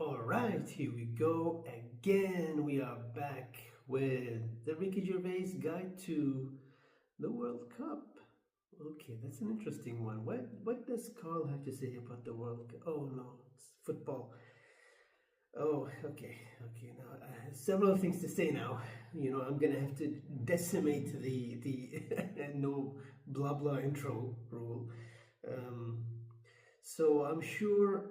Alright, here we go again. We are back with the Ricky Gervais guide to the World Cup. Okay, that's an interesting one. What does Karl have to say about the World Cup? Oh no, it's football. Oh, okay. Now several things to say now. You know, I'm gonna have to decimate the no blah blah intro rule. So I'm sure,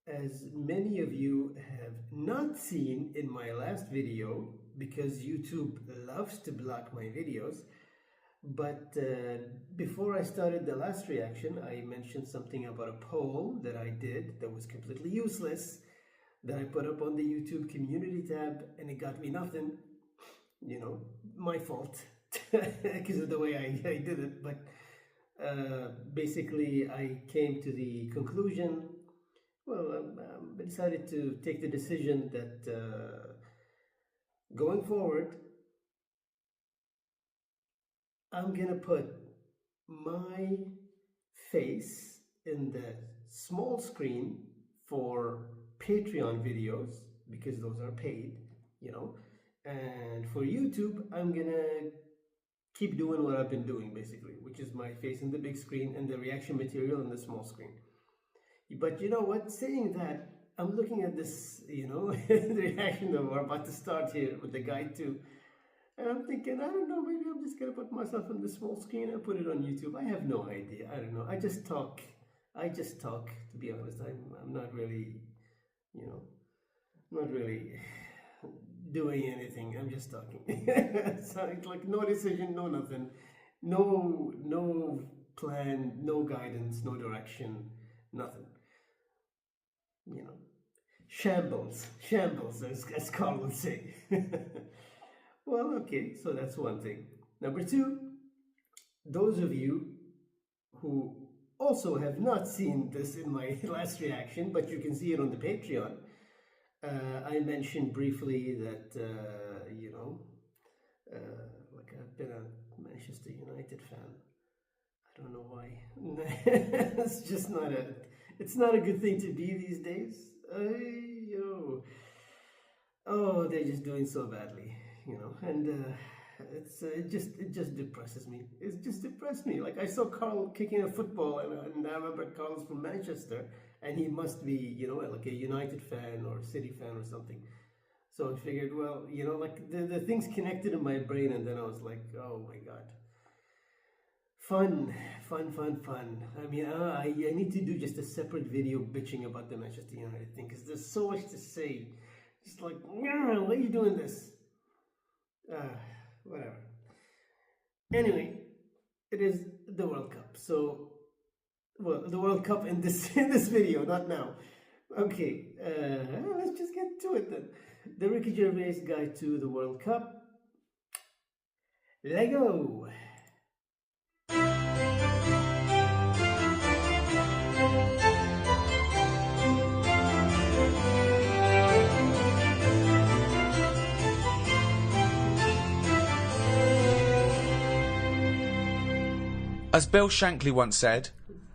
as many of you have not seen in my last video, because YouTube loves to block my videos. But before I started the last reaction, I mentioned something about a poll that I did that was completely useless, that I put up on the YouTube community tab, and it got me nothing. You know, my fault, because of the way I did it. But basically, I came to the conclusion, well, I decided to take the decision that going forward, I'm gonna put my face in the small screen for Patreon videos, because those are paid, you know, and for YouTube, I'm gonna keep doing what I've been doing, basically, which is my face in the big screen and the reaction material in the small screen. But you know what, saying that, I'm looking at this, you know, the reaction that we're about to start here with the guide too, and I'm thinking, I don't know, maybe I'm just gonna put myself on the small screen and put it on YouTube. I have no idea. I don't know. I just talk, to be honest. I'm not really, you know, not really doing anything. I'm just talking. So it's like no decision, no nothing, no plan, no guidance, no direction, nothing. You know, shambles, as Karl would say. Well, okay, so that's one thing. Number two, those of you who also have not seen this in my last reaction, but you can see it on the Patreon, I mentioned briefly that, you know, like I've been a Manchester United fan. I don't know why. It's just it's not a good thing to be these days. Oh, they're just doing so badly. You know, and it just depresses me. It just depressed me. Like, I saw Karl kicking a football, and I remember Karl's from Manchester, and he must be, you know, like a United fan or City fan or something. So I figured, well, you know, like the things connected in my brain, and then I was like, oh my god, fun. I mean, I need to do just a separate video bitching about the Manchester United thing, because there's so much to say. Just like, why are you doing this? Whatever. Anyway, it is the World Cup. So, well, the World Cup in this video, not now. Okay, let's just get to it then. The Ricky Gervais guide to the World Cup. Lego. As Bill Shankly once said,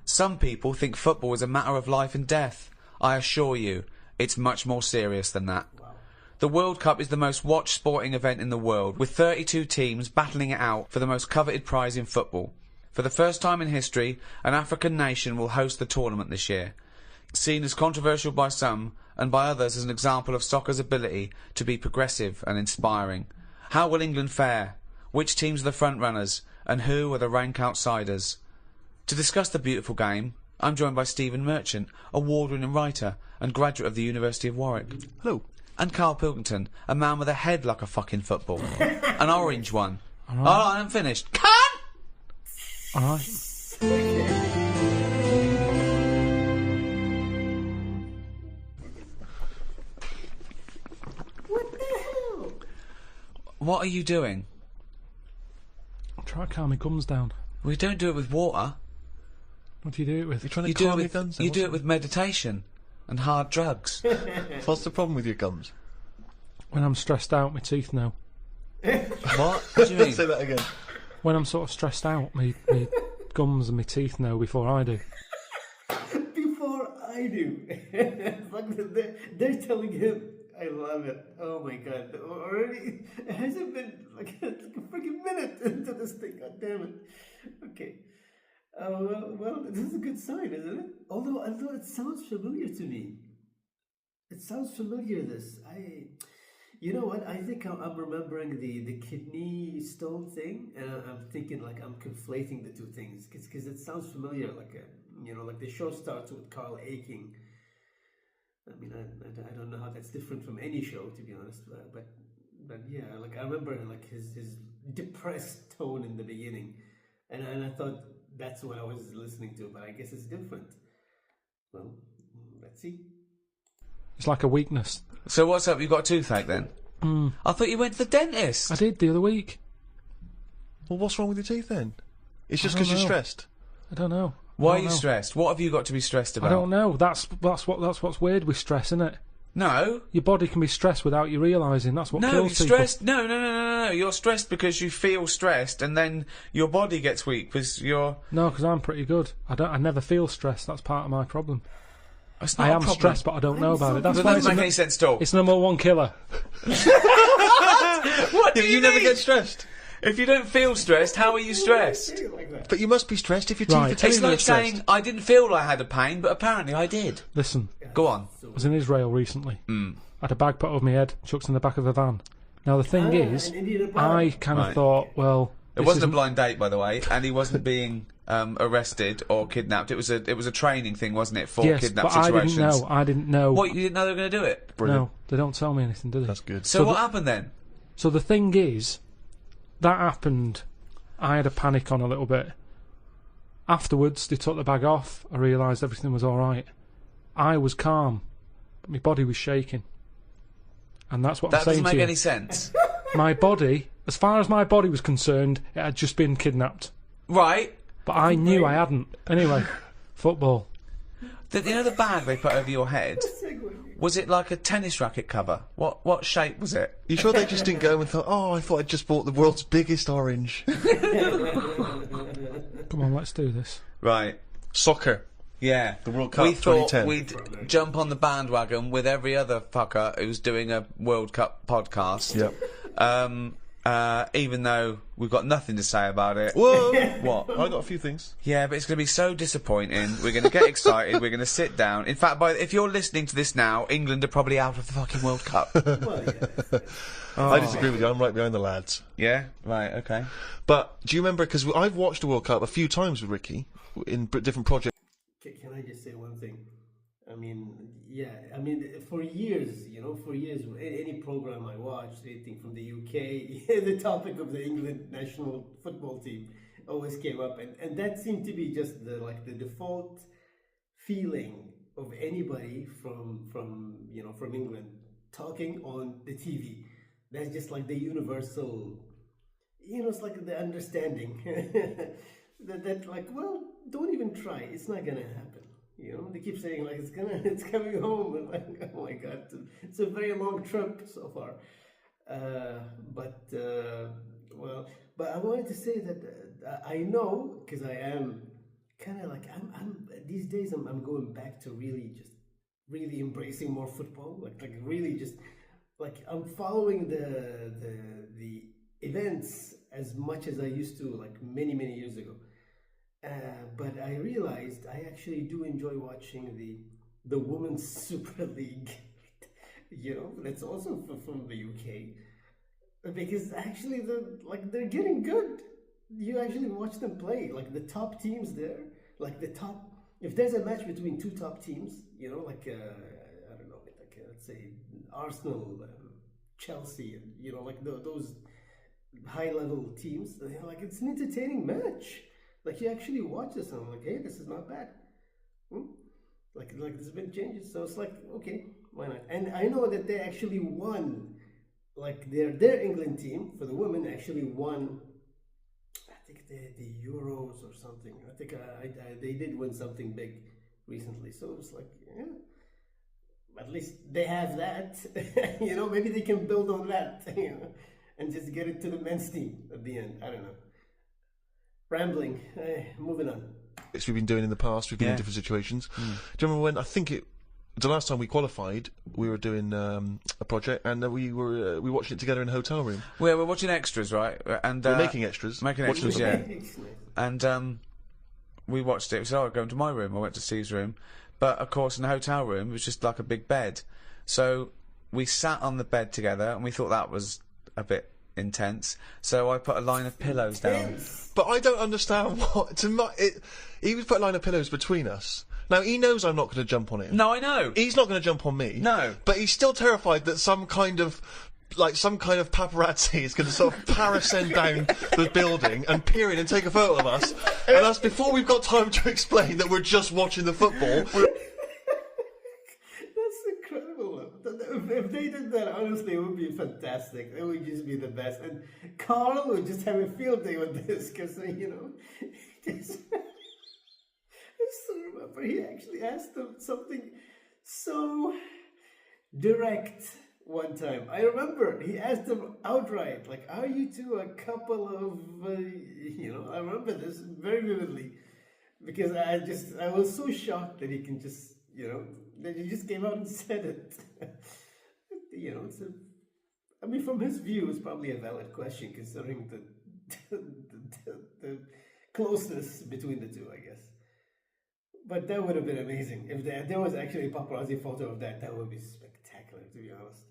some people think football is a matter of life and death. I assure you, it's much more serious than that. Wow. The World Cup is the most watched sporting event in the world, with 32 teams battling it out for the most coveted prize in football. For the first time in history, an African nation will host the tournament this year. Seen as controversial by some, and by others as an example of soccer's ability to be progressive and inspiring. How will England fare? Which teams are the front runners? And who are the rank outsiders? To discuss the beautiful game, I'm joined by Stephen Merchant, award-winning writer and graduate of the University of Warwick. Hello. And Karl Pilkington, a man with a head like a fucking football. An orange one. All right. Oh, I'm finished. Cut! All right. What the hell? What are you doing? Try to calm my gums down. We don't do it with water. What do you do it with? You're trying to You do calm it your with, gums. you do it with meditation and hard drugs. What's the problem with your gums? When I'm stressed out, my teeth know. What? What do you mean? Say that again. When I'm sort of stressed out, my gums and my teeth know before I do. Before well, I do. It's like they're telling him. I love it. Oh my god. Already, it hasn't been like a freaking minute into this thing. God damn it. Okay. Well, this is a good sign, isn't it? Although it sounds familiar to me. It sounds familiar, this. You know what? I think I'm remembering the kidney stone thing, and I'm thinking like I'm conflating the two things because it sounds familiar. Like like the show starts with Carl aching. I mean, I don't know how that's different from any show, to be honest. But yeah, like I remember like his depressed tone in the beginning, and I thought that's what I was listening to. But I guess it's different. Well, let's see. It's like a weakness. So what's up? You got a toothache then? I thought you went to the dentist. I did the other week. Well, what's wrong with your teeth then? It's just because you're stressed. I don't know. Why are you stressed? What have you got to be stressed about? I don't know. That's what's weird with stress, isn't it? No. Your body can be stressed without you realising. That's what No, kills you're people. stressed. No. You're stressed because you feel stressed, and then your body gets weak because you're. No, because I'm pretty good. I never feel stressed. That's part of my problem. It's not I a am problem. stressed, but I don't know about it. That's That why doesn't make any sense at all. it's number one killer. What do you never mean? get stressed. If you don't feel stressed, how are you stressed? But you must be stressed if your teeth Right. are telling It's you you're like stressed. saying I didn't feel I had a pain, but apparently I did. Listen, Go on. I was in Israel recently. I had a bag put over my head, chucked in the back of a van. Now the thing is, an Indian I kind of Right. thought, well, It this wasn't a isn't- blind date, by the way, and he wasn't being arrested or kidnapped. It was a training thing, wasn't it, for yes, kidnap but situations? I didn't know. What, you didn't know they were going to do it? No, they don't tell me anything, do they? That's good. So what happened then? So the thing is, that happened. I had a panic on a little bit. Afterwards, they took the bag off. I realised everything was all right. I was calm, but my body was shaking. And that's what That I'm saying doesn't to make you. any sense. My body, as far as my body was concerned, it had just been kidnapped. Right. But I knew I hadn't. Anyway, football. You know the bag they put over your head? Was it like a tennis racket cover? What shape was it? You sure they just didn't go and thought, oh, I thought I'd just bought the world's biggest orange? Come on, let's do this. Right. Soccer. Yeah. The World Cup We thought 2010. we'd jump on the bandwagon with every other fucker who's doing a World Cup podcast. Yep. Even though we've got nothing to say about it. Whoa! What? I got a few things. Yeah, but it's going to be so disappointing. We're going to get excited. We're going to sit down. In fact, if you're listening to this now, England are probably out of the fucking World Cup. Well, yeah. I disagree with you. I'm right behind the lads. Yeah? Right, okay. But do you remember? Because I've watched the World Cup a few times with Ricky in different projects. Can I just say one thing? I mean, yeah, I mean, for years, any program I watched, anything from the UK, the topic of the England national football team always came up, and that seemed to be just the default feeling of anybody from England talking on the TV. That's just like the universal, it's like the understanding that like, well, don't even try, it's not gonna happen. They keep saying like it's coming home, and like, oh my god, it's a very long trip so far. But I wanted to say that I know, because I am kind of like I'm these days I'm going back to really embracing more football, like really just like I'm following the events as much as I used to, like many years ago. But I realized I actually do enjoy watching the Women's Super League. That's also from the UK, because actually they're getting good. You actually watch them play, like the top teams there, like if there's a match between two top teams, I don't know, like let's say Arsenal, Chelsea, like those high level teams, like it's an entertaining match. Like you actually watch this and I'm like, hey, this is not bad. Like there's been changes, so it's like, okay, why not? And I know that they actually won, like their England team for the women actually won, I think the Euros or something. I think they did win something big recently, so it's like, yeah, at least they have that. Maybe they can build on that, and just get it to the men's team at the end. I don't know. Rambling. Moving on. we've been doing in the past. We've been in different situations. Do you remember when, I think the last time we qualified, we were doing a project, and we watched it together in a hotel room. We're watching extras, right? And we're making extras. Making extras, yeah. And we watched it. We said, "Oh, go into my room." I went to Steve's room, but of course, in the hotel room, it was just like a big bed. So we sat on the bed together, and we thought that was a bit intense. So I put a line of pillows down. But I don't understand what he was put a line of pillows between us. Now, he knows I'm not going to jump on him. No, I know. He's not going to jump on me. No. But he's still terrified that some kind of paparazzi is going to sort of parascend down the building and peer in and take a photo of us. And that's before we've got time to explain that we're just watching the football. That's incredible. If they did that, honestly, it would be fantastic. It would just be the best. And Karl would just have a field day with this, because, I still remember he actually asked them something so direct one time. I remember he asked them outright, like, "Are you two a couple of, I remember this very vividly, because I was so shocked that he can just, that he just came out and said it. From his view, it's probably a valid question, considering the closeness between the two, I guess. But that would have been amazing. If there was actually a paparazzi photo of that, that would be spectacular, to be honest.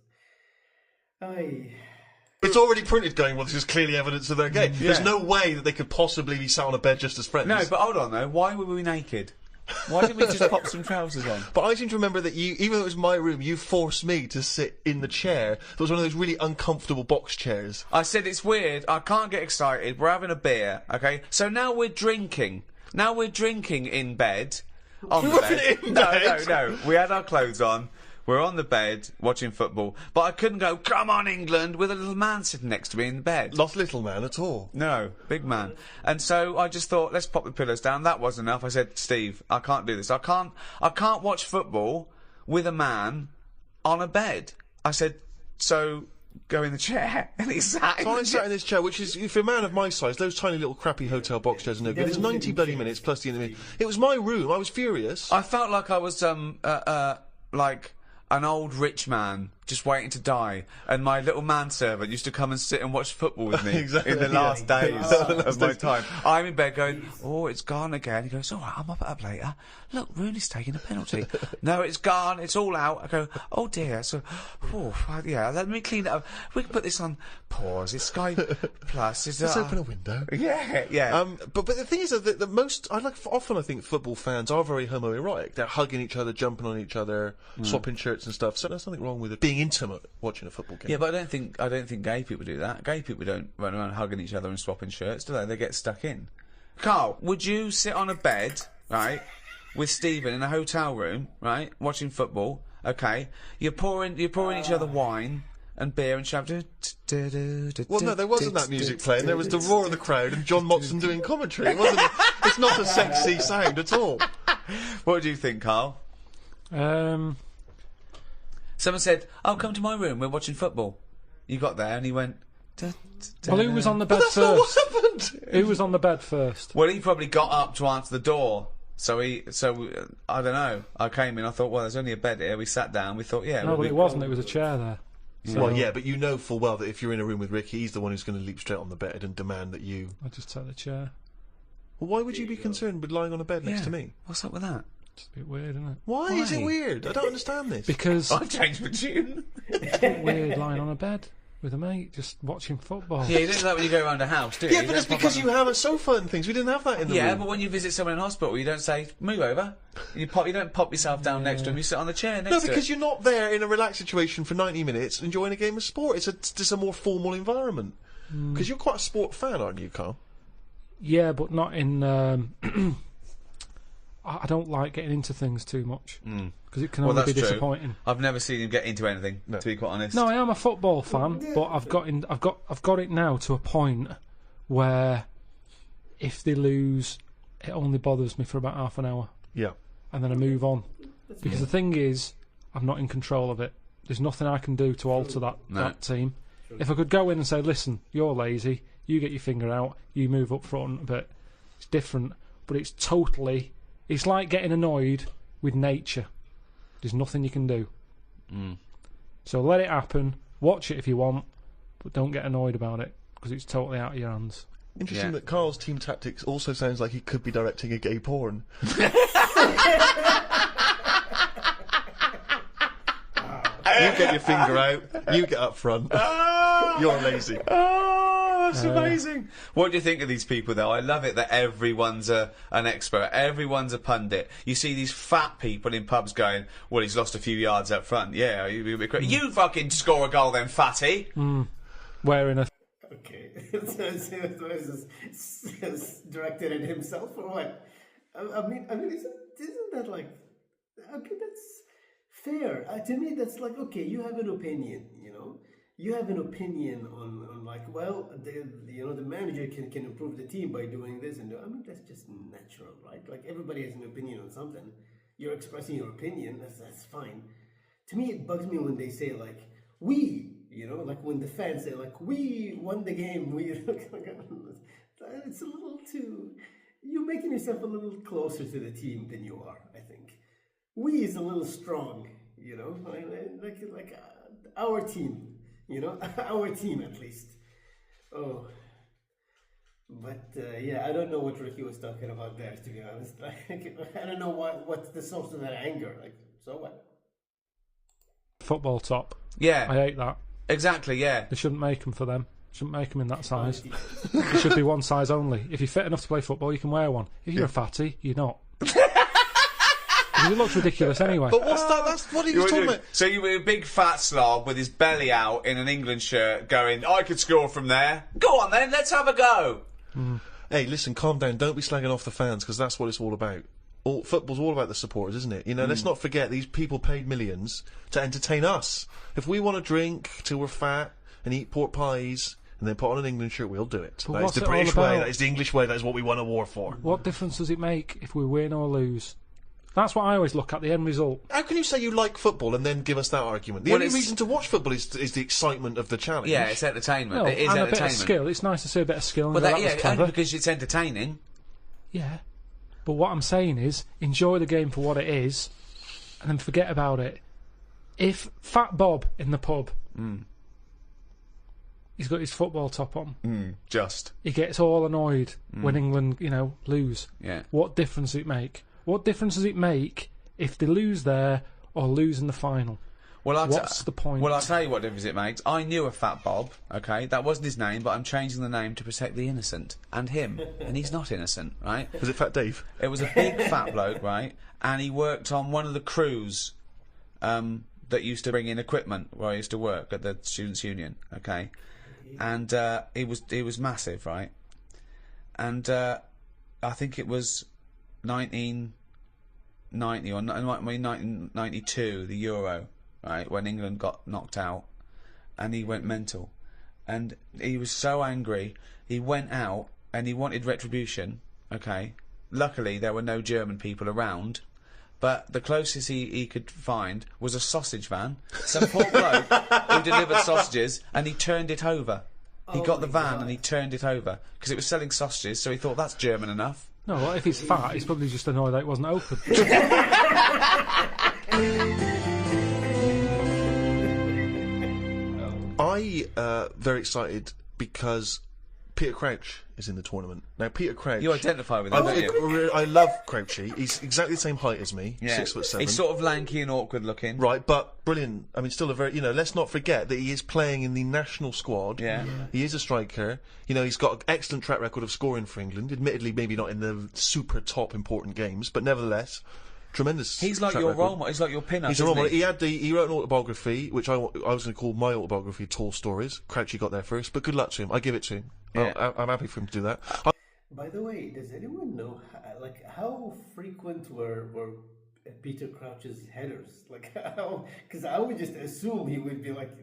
It's already printed going, well, this is clearly evidence of their gay. There's no way that they could possibly be sat on a bed just as friends. No, but hold on, though. Why were we naked? Why didn't we just pop some trousers on? But I seem to remember that even though it was my room, you forced me to sit in the chair. That was one of those really uncomfortable box chairs. I said, it's weird. I can't get excited. We're having a beer, okay? So now we're drinking. Now we're drinking in bed. On the bed. In bed. No. We had our clothes on. We're on the bed watching football. But I couldn't go, "Come on, England," with a little man sitting next to me in the bed. Not little man at all. No, big man. And so I just thought, let's pop the pillows down. That wasn't enough. I said, "Steve, I can't do this. I can't watch football with a man on a bed." I said, "So go in the chair." And he sat in So the I sat in this chair, which is, for a man of my size, those tiny little crappy hotel box chairs are no good. It's 90 bloody minutes plus the interview. It was my room. I was furious. I felt like I was, like an old rich man just waiting to die, and my little manservant used to come and sit and watch football with me Exactly, in the last days of my days. time. I'm in bed going, "Oh, it's gone again." He goes, "All right, I'm up later. Look, Rooney's taking a penalty." "No, it's gone. It's all out." I go, "Oh dear." So, let me clean it up. We can put this on pause. It's Sky Plus. Let's open a window. Yeah. But the thing is that the most often I think football fans are very homoerotic. They're hugging each other, jumping on each other, swapping shirts and stuff. So there's nothing wrong with it being intimate watching a football game. Yeah, but I don't think gay people do that. Gay people don't run around hugging each other and swapping shirts, do they? They get stuck in. Karl, would you sit on a bed, right, with Stephen in a hotel room, right, watching football? Okay, you're pouring each other wine and beer and shouting. Well, no, there wasn't that music playing. There was the roar of the crowd and John Motson doing commentary. It wasn't. It's not a sexy sound at all. What do you think, Karl? Someone said, "Oh, come to my room. We're watching football." You got there and he went. Well, who was on the bed That's first? not what happened. Who was on the bed first? Well, he probably got up to answer the door. So I don't know. I came in. I thought, well, there's only a bed here. We sat down. We thought, yeah. No, but it wasn't. It was a chair there. So Well, yeah, but you know full well that if you're in a room with Ricky, he's the one who's going to leap straight on the bed and demand that you. I just take the chair. Well, why would you be concerned with lying on a bed next to me? What's up with that? It's a bit weird, isn't it? Why is it weird? I don't understand this. Because I've changed my tune. it's a bit weird lying on a bed with a mate just watching football. Yeah, you don't do that when you go around a house, do you? Yeah, You but it's don't pop because on- you have a sofa and things. We didn't have that in the room. Yeah, but when you visit someone in hospital, you don't say, "Move over." You don't pop yourself down next to him. You sit on the chair next No, to because him. you're not there in a relaxed situation for 90 minutes enjoying a game of sport. It's just a more formal environment. Because you're quite a sport fan, aren't you, Karl? Yeah, but not in. I don't like getting into things too much because it can only be that's true. disappointing. I've never seen him get into anything, to be quite honest. No, I am a football fan, but I've got it now to a point where if they lose, it only bothers me for about half an hour, Yeah. and then I move on. Because the thing is, I'm not in control of it. There's nothing I can do to alter that team. If I could go in and say, "Listen, you're lazy. You get your finger out. You move up front," but it's different. but it's totally... It's like getting annoyed with nature. There's nothing you can do. So let it happen. Watch it if you want, but don't get annoyed about it, because it's totally out of your hands. Interesting that Karl's team tactics also sounds like he could be directing a gay porn. You get your finger out, you get up front. You're lazy. Oh, that's amazing. What do you think of these people, though? I love it that everyone's an expert. Everyone's a pundit. You see these fat people in pubs going, well, he's lost a few yards up front. Yeah, you fucking score a goal then, fatty. Wearing a... Okay. So is this directed at himself or what? I mean, isn't that like... Okay, that's fair. To me, that's like, okay, you have an opinion, you know? You have an opinion on like, well, the manager can improve the team by doing this and I mean, that's just natural, right? Like, everybody has an opinion on something. You're expressing your opinion, that's fine. To me, it bugs me when they say, like, we, you know, like when the fans say, like, we won the game, it's a little too... You're making yourself a little closer to the team than you are, I think. We is a little strong, you know, like our team, you know, our team at least. Oh, but yeah, I don't know what Ricky was talking about there, to be honest. I don't know what's the source of that anger. Like, so what? Football top. Yeah. I hate that. Exactly, yeah. They shouldn't make them for them. Shouldn't make them in that size. It should be one size only. If you're fit enough to play football, you can wear one. If you're a fatty, you're not. It looks ridiculous anyway. But what's that? That's what he was talking about. So you were a big fat slob with his belly out in an England shirt going, I could score from there. Go on then, let's have a go. Hey, listen, calm down. Don't be slagging off the fans, because that's what it's all about. Football's all about the supporters, isn't it? You know, let's not forget these people paid millions to entertain us. If we want to drink till we're fat and eat pork pies and then put on an England shirt, we'll do it. That is the British way, that is the English way, that is what we won a war for. What difference does it make if we win or lose? That's what I always look at, the end result. How can you say you like football and then give us that argument? The only reason to watch football is the excitement of the challenge. Yeah, it's entertainment. No, it is and entertainment. A bit of skill. It's nice to see a bit of skill. But that was clever. only because it's entertaining. Yeah. But what I'm saying is, enjoy the game for what it is, and then forget about it. If Fat Bob in the pub, he's got his football top on, he gets all annoyed when England, you know, lose. Yeah. What difference does it make? What difference does it make if they lose there or lose in the final? Well, what's the point? Well, I'll tell you what difference it makes. I knew a Fat Bob, okay? That wasn't his name, but I'm changing the name to protect the innocent. And him. And he's not innocent, right? Was it Fat Dave? It was a big fat bloke, right? And he worked on one of the crews that used to bring in equipment where I used to work at the Students' Union, okay? And he was massive, right? And I think it was 1990 or 1992, the Euro, right, when England got knocked out, and he went mental, and he was so angry, he went out and he wanted retribution, okay? Luckily there were no German people around, but the closest he could find was a sausage van, some poor bloke who delivered sausages, and he turned it over. He got the van and he turned it over, because it was selling sausages, so he thought, that's German enough. No, well, if he's fat, he's probably just annoyed that it wasn't open. I very excited because Peter Crouch is in the tournament. Now, Peter Crouch... You identify with him, don't you? I love Crouchy. He's exactly the same height as me, 6'7". He's sort of lanky and awkward looking. Right, but brilliant. I mean, still a very... You know, let's not forget that he is playing in the national squad. Yeah. He is a striker. You know, he's got an excellent track record of scoring for England. Admittedly, maybe not in the super top important games, but nevertheless... Tremendous. He's like your role model. He's like your pin-up. He's a role model. He wrote an autobiography, which I was going to call my autobiography, Tall Stories. Crouchy got there first, but good luck to him. I give it to him. Yeah. I'm happy for him to do that. By the way, does anyone know like how frequent were Peter Crouch's headers? Like how? Because I would just assume he would be like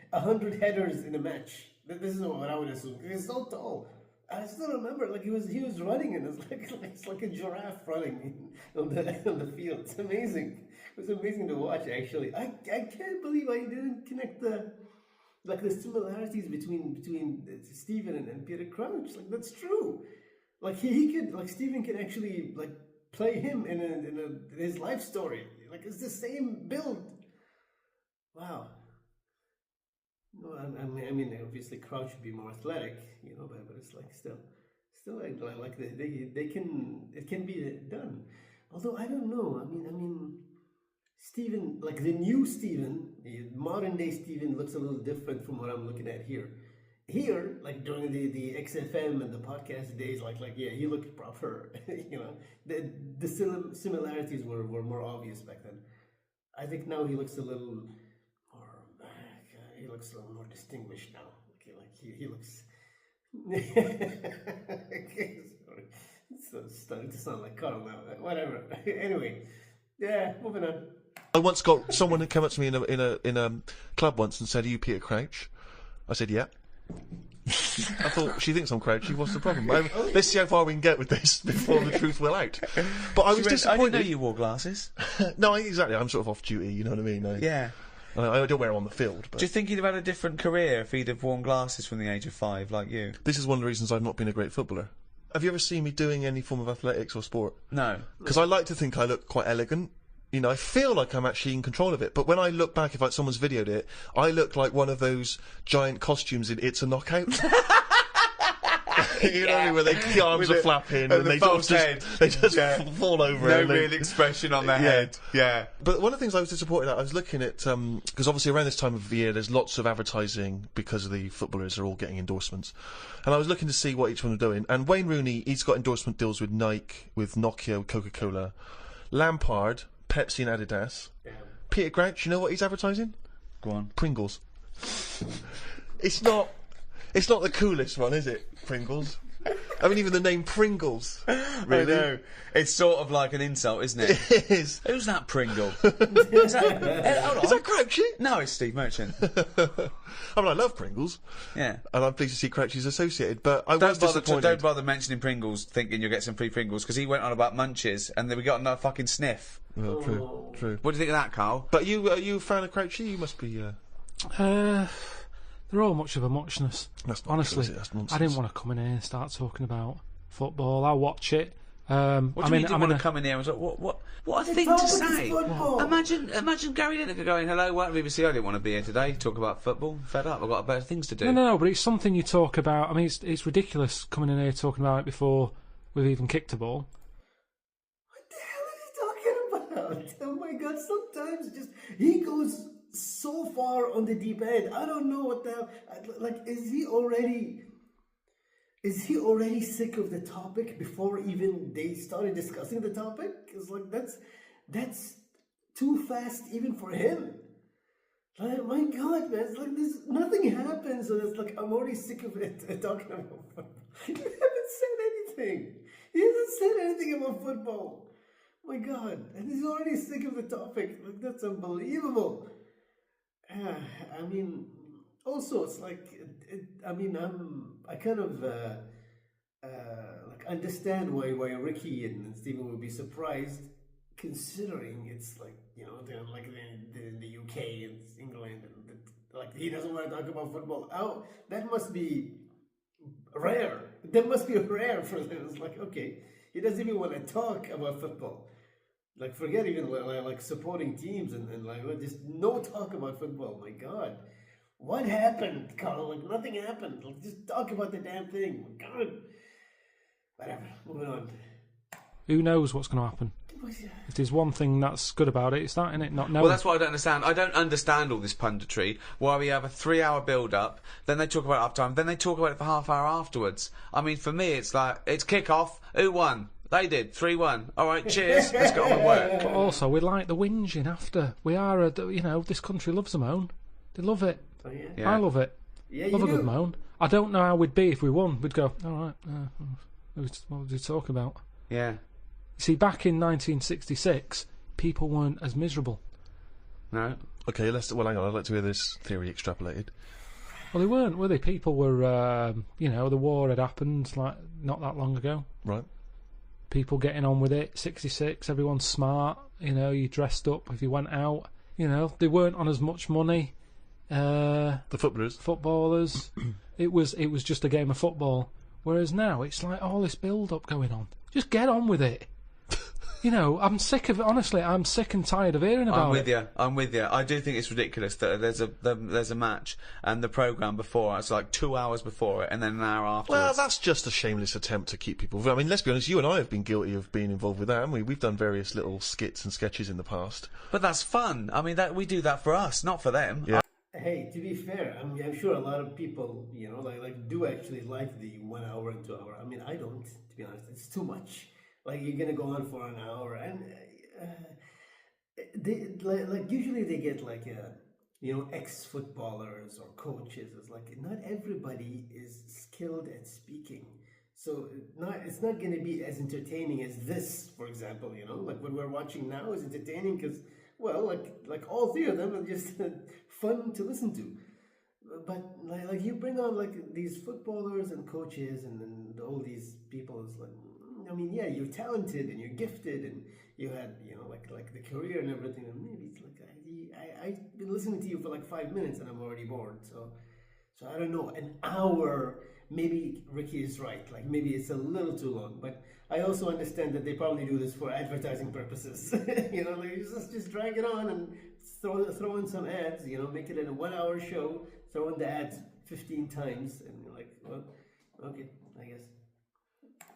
100 headers in a match. This is what I would assume. He's so tall. I still remember, like he was running, and it's like a giraffe running on the field. It's amazing. It was amazing to watch. Actually, I can't believe I didn't connect the like the similarities between Stephen and Peter Crouch. Like that's true. Like he could, like Stephen can actually like play him in his life story. Like it's the same build. Wow. No, I mean, obviously Crouch should be more athletic, you know, but it's like still like they can, it can be done. Although I don't know. I mean, Stephen, like the new Stephen, the modern day Stephen looks a little different from what I'm looking at here. Here, like during the XFM and the podcast days, like yeah, he looked proper. You know, the similarities were more obvious back then. I think now he looks a little more. He looks a little more distinguished now. Okay, like he looks. Okay, sorry. It's starting to sound like Carl now. Whatever. Anyway, yeah, moving on. I once got someone who came up to me in a club once and said, "Are you Peter Crouch?" I said, "Yeah." I thought, she thinks I'm Crouchy, what's the problem? Let's see how far we can get with this before the truth will out. But I was disappointed. I didn't know you wore glasses. No, exactly, I'm sort of off duty, you know what I mean? Yeah. I don't wear them on the field. But Do you think he'd have had a different career if he'd have worn glasses from the age of 5, like you? This is one of the reasons I've not been a great footballer. Have you ever seen me doing any form of athletics or sport? No. Because I like to think I look quite elegant. You know, I feel like I'm actually in control of it. But when I look back, if like someone's videoed it, I look like one of those giant costumes in It's a Knockout. You know what I mean? Where the arms are flapping and they just fall over. No real expression on their head. Yeah. But one of the things I was disappointed at, I was looking at, because obviously around this time of the year there's lots of advertising because the footballers are all getting endorsements. And I was looking to see what each one was doing. And Wayne Rooney, he's got endorsement deals with Nike, with Nokia, with Coca-Cola. Lampard, Pepsi and Adidas. Yeah. Peter Crouch, you know what he's advertising? Go on. Pringles. It's not the coolest one, is it? Pringles. I mean, even the name Pringles. Really? I know. It's sort of like an insult, isn't it? It is. Who's that Pringle? Is that Crouchy? No, it's Steve Merchant. I mean, I love Pringles. Yeah. And I'm pleased to see Crouchy's associated, but I was disappointed. Don't bother mentioning Pringles thinking you'll get some free Pringles, because he went on about Munches and then we got another fucking sniff. Well, true. What do you think of that, Carl? But are you a fan of Crouchy? You must be, They're all much of a muchness. That's not honestly. true, that's nonsense. I didn't want to come in here and start talking about football. I'll watch it. What do you mean you didn't want to come in here and say, what a thing to say? Imagine Gary Lineker going, "Hello, welcome to BBC. I didn't want to be here today. Talk about football. Fed up. I've got better things to do." No, but it's something you talk about. I mean, it's ridiculous coming in here talking about it before we've even kicked a ball. What the hell are you talking about? Oh my God! Sometimes he goes so far on the deep end. I don't know what the hell. Like, is he already sick of the topic before even they started discussing the topic? It's like that's too fast even for him. Like, my God, man, it's like nothing happens, and it's like I'm already sick of it talking about football. You haven't said anything. He hasn't said anything about football. My God, and he's already sick of the topic. Like, that's unbelievable. I mean, also it's like, I kind of like understand why Ricky and Stephen would be surprised, considering it's like, you know, they're like the UK and England, and like he doesn't want to talk about football. Oh, that must be rare. That must be rare for them. It's like, okay, he doesn't even want to talk about football. Like, forget even like supporting teams and like just no talk about football. My God, what happened, Carl? Like, nothing happened. Like, just talk about the damn thing. My God, whatever. Moving on. Who knows what's going to happen? If there's one thing that's good about it, it's that, innit? Not knowing. Well, that's what I don't understand. I don't understand all this punditry, why we have a 3-hour build-up, then they talk about it half-time, then they talk about it for half hour afterwards. I mean, for me, it's like, it's kick-off. Who won? They did. 3-1. All right, cheers. Let's get on with work. But also, we like the whinging after. We are, this country loves a moan. They love it. Oh, yeah. I love it. Yeah, love you a good moan. I don't know how we'd be if we won. We'd go, all right, what would we talk about? Yeah. See, back in 1966, people weren't as miserable. No. Okay, hang on. I'd like to hear this theory extrapolated. Well, they weren't, were they? People were, the war had happened like not that long ago. Right. People getting on with it. 66, everyone's smart. You dressed up if you went out. They weren't on as much money. The footballers. It was just a game of football. Whereas now it's like all this build-up going on. Just get on with it. You know, I'm sick of it. Honestly, I'm sick and tired of hearing about it. I'm with you. I do think it's ridiculous that there's a match and the programme before it's like 2 hours before it and then an hour afterwards. Well, that's just a shameless attempt to keep people. I mean, let's be honest. You and I have been guilty of being involved with that, haven't we? We've done various little skits and sketches in the past. But that's fun. I mean, we do that for us, not for them. Yeah. Hey, to be fair, I'm sure a lot of people, you know, like do actually like the 1 hour and 2 hour. I mean, I don't, to be honest. It's too much. Like, you're gonna go on for an hour, and they like usually they get like you know, ex-footballers or coaches. It's like not everybody is skilled at speaking, so it's not gonna be as entertaining as this, for example. You know, like what we're watching now is entertaining because, well, like all three of them are just fun to listen to. But like you bring on like these footballers and coaches and all these people, is like, I mean, yeah, you're talented and you're gifted and you had, you know, like the career and everything. And maybe it's like I've been listening to you for like 5 minutes and I'm already bored. So I don't know, an hour. Maybe Ricky is right. Like maybe it's a little too long. But I also understand that they probably do this for advertising purposes. You know, like just drag it on and throw in some ads. You know, make it a 1 hour show. Throw in the ads 15 times and you're like, well, okay, I guess.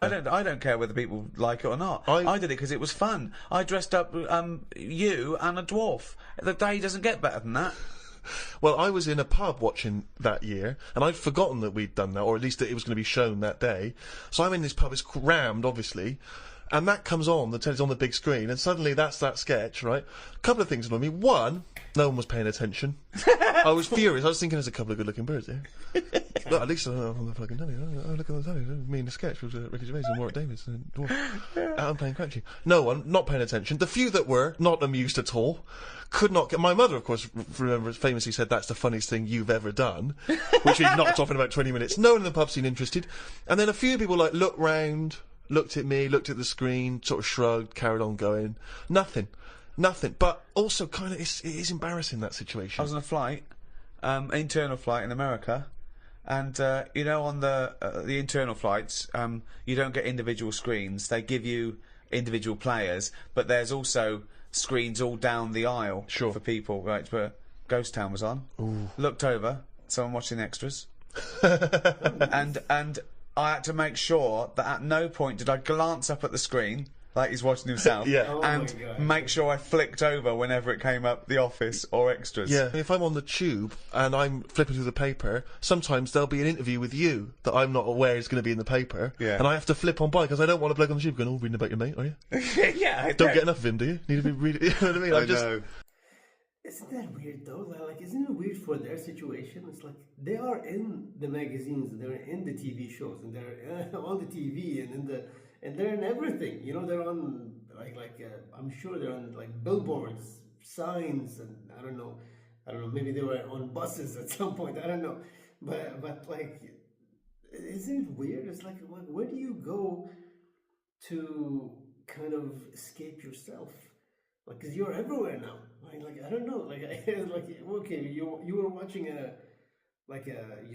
I don't care whether people like it or not. I did it because it was fun. I dressed up you and a dwarf. The day doesn't get better than that. Well, I was in a pub watching that year, and I'd forgotten that we'd done that, or at least that it was going to be shown that day. So I'm in this pub, it's rammed, obviously, and that comes on, the telly's on the big screen, and suddenly that's that sketch, right? A couple of things annoyed me. One, no one was paying attention. I was furious. I was thinking there's a couple of good-looking birds here. Look, at least on the fucking telly. Oh, look at the telly. Me in the sketch with Ricky Gervais and Warwick Davis and Dwarf. I'm playing Crouchy. No one, not paying attention. The few that were, not amused at all. Could not get... My mother, of course, famously said that's the funniest thing you've ever done, which we knocked off in about 20 minutes. No one in the pub seemed interested. And then a few people, like, looked round, looked at me, looked at the screen, sort of shrugged, carried on going. Nothing. But also, kind of, it is embarrassing, that situation. I was on a flight, internal flight in America, and, you know, on the internal flights, you don't get individual screens. They give you individual players, but there's also screens all down the aisle for people. Right, where Ghost Town was on. Ooh. Looked over, someone watching the extras, and I had to make sure that at no point did I glance up at the screen like he's watching himself, and make sure I flicked over whenever it came up The Office or Extras. Yeah, if I'm on the tube and I'm flipping through the paper, sometimes there'll be an interview with you that I'm not aware is going to be in the paper, and I have to flip on by because I don't want a bloke on the tube going, oh, reading about your mate, are you? Yeah, don't get enough of him, do you? Need to be reading, you know what I mean? I know. Isn't that weird though? Like, isn't it weird for their situation? It's like they are in the magazines, and they're in the TV shows, and they're on the TV, and they're in everything. You know, they're on I'm sure they're on like billboards, signs, and I don't know. Maybe they were on buses at some point. I don't know, but like, isn't it weird? It's like, where do you go to kind of escape yourself? Like, cause you're everywhere now. Like I don't know. Like, like okay, you were watching you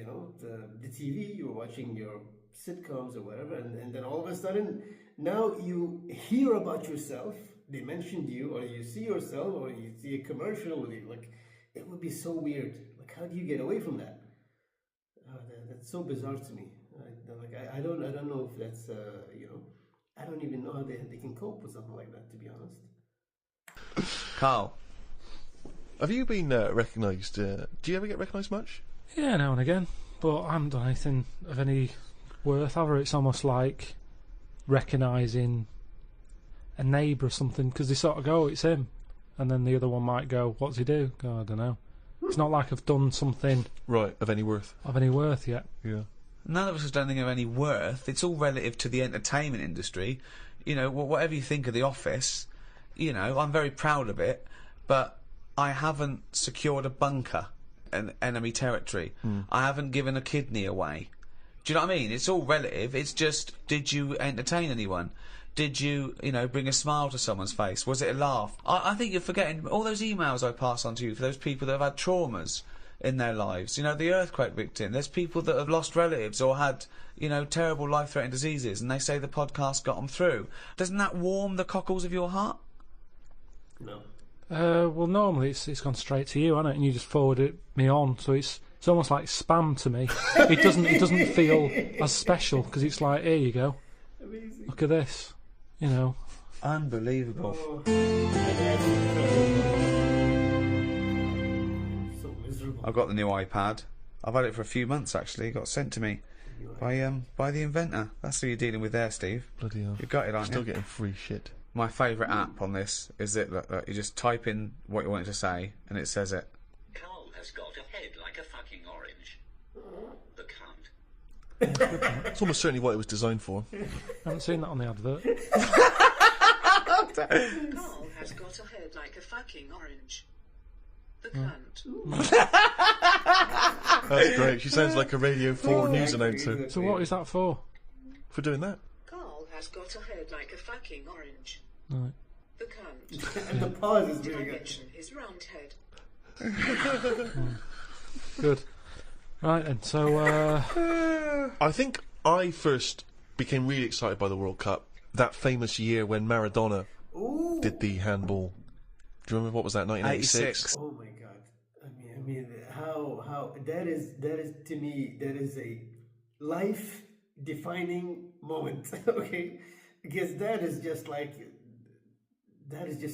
know, the TV. You were watching your sitcoms or whatever, and then all of a sudden now you hear about yourself. They mentioned you, or you see yourself, or you see a commercial with you. Like, it would be so weird. Like, how do you get away from that? That's so bizarre to me. I don't know if that's you know, I don't even know how they can cope with something like that, to be honest. Karl, have you been recognised? Do you ever get recognised much? Yeah, now and again, but I haven't done anything of any worth ever. It's almost like recognising a neighbour or something, because they sort of go, it's him, and then the other one might go, what's he do? Oh, I don't know. It's not like I've done something of any worth yet. Yeah. None of us have done anything of any worth. It's all relative to the entertainment industry. You know, whatever you think of The Office, you know, I'm very proud of it, but I haven't secured a bunker in enemy territory. I haven't given a kidney away. Do you know what I mean? It's all relative. It's just, did you entertain anyone? Did you, you know, bring a smile to someone's face? Was it a laugh? I think you're forgetting all those emails I pass on to you for those people that have had traumas. in their lives. You know, the earthquake victim. There's people that have lost relatives or had, you know, terrible life-threatening diseases, and they say the podcast got them through. Doesn't that warm the cockles of your heart? No. Well, normally it's gone straight to you, hasn't it? And you just forward it me on, so it's almost like spam to me. It doesn't feel as special because it's like, here you go. Amazing. Look at this, you know. Unbelievable. Oh. So miserable. I've got the new iPad. I've had it for a few months actually. It got sent to me by the inventor. That's who you're dealing with there, Steve. Bloody hell. You've got it, aren't Still you? getting free shit. My favourite app on this is that you just type in what you want it to say and it says it. Karl has got a head like a fucking orange. The cunt. It's almost certainly what it was designed for. I haven't seen that on the advert. Karl has got a head like a fucking orange. The cunt. That's great. She sounds like a Radio 4 news announcer So what is that for? for doing that. Karl has got a head like a fucking orange. Right. The cunt. And the pause is Did I really good. mention his round head? Good. Right then. So I think I first became really excited by the World Cup that famous year when Maradona Ooh. did the handball. Do you remember what was that? 1986. Oh my God! I mean, how that is to me that is a life-defining moment. Okay, because that is just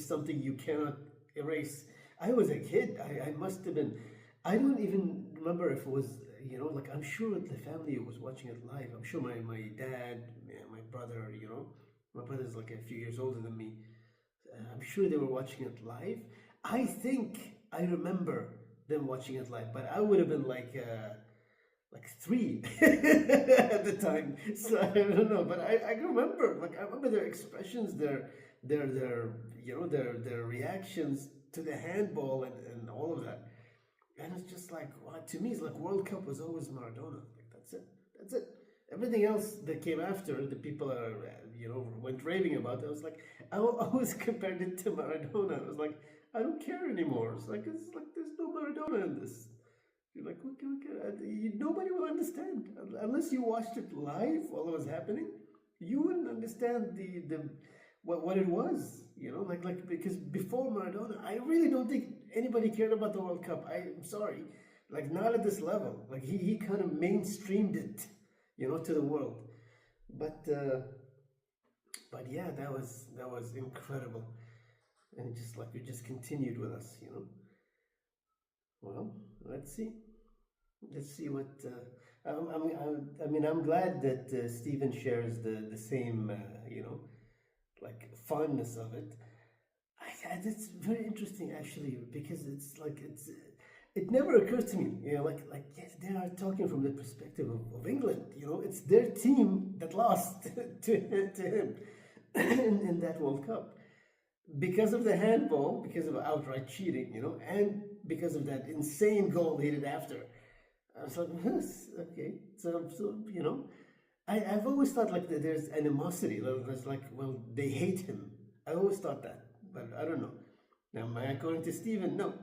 something you cannot erase. I was a kid. I must have been. I don't even remember if it was. You know, like I'm sure the family was watching it live. I'm sure my dad, my brother. You know, my brother's like a few years older than me. I'm sure they were watching it live. I think I remember them watching it live, but I would have been like 3 at the time. So I don't know, but I remember. Like I remember their expressions, their reactions to the handball and all of that. And it's just like, wow, to me, it's like World Cup was always Maradona. Like that's it. Everything else that came after, the people are, went raving about. I was like, I always compared it to Maradona. I was like, I don't care anymore. It's like there's no Maradona in this. You're like, okay. Nobody will understand unless you watched it live while it was happening. You wouldn't understand what it was. You know, like because before Maradona, I really don't think anybody cared about the World Cup. I'm sorry, like not at this level. Like he kind of mainstreamed it. To the world, but yeah, that was incredible, and it just continued with us, Well, let's see what. I'm glad that Stephen shares the same, fondness of it. It's very interesting actually because it never occurred to me, yes, they are talking from the perspective of England, it's their team that lost to him in that World Cup because of the handball, because of outright cheating, and because of that insane goal he did after. I was like, yes, okay, so I've always thought that there's animosity, there's they hate him. I always thought that, but I don't know. Now, according to Stephen, no.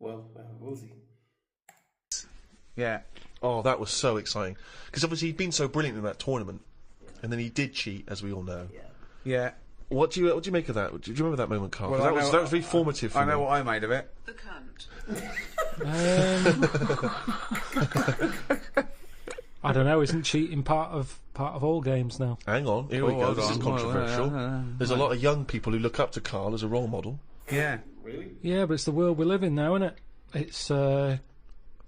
Well, we'll see. Yeah. Oh, that was so exciting. Because obviously he'd been so brilliant in that tournament. And then he did cheat, as we all know. Yeah. What do you make of that? Do you remember that moment, Karl? Well, that was very formative for me. I know what I made of it. The cunt. I don't know. Isn't cheating part of all games now? Hang on, here we go. hold This is on. controversial. There's a lot of young people who look up to Karl as a role model. Yeah. Really? Yeah, but it's the world we live in now, isn't it? It's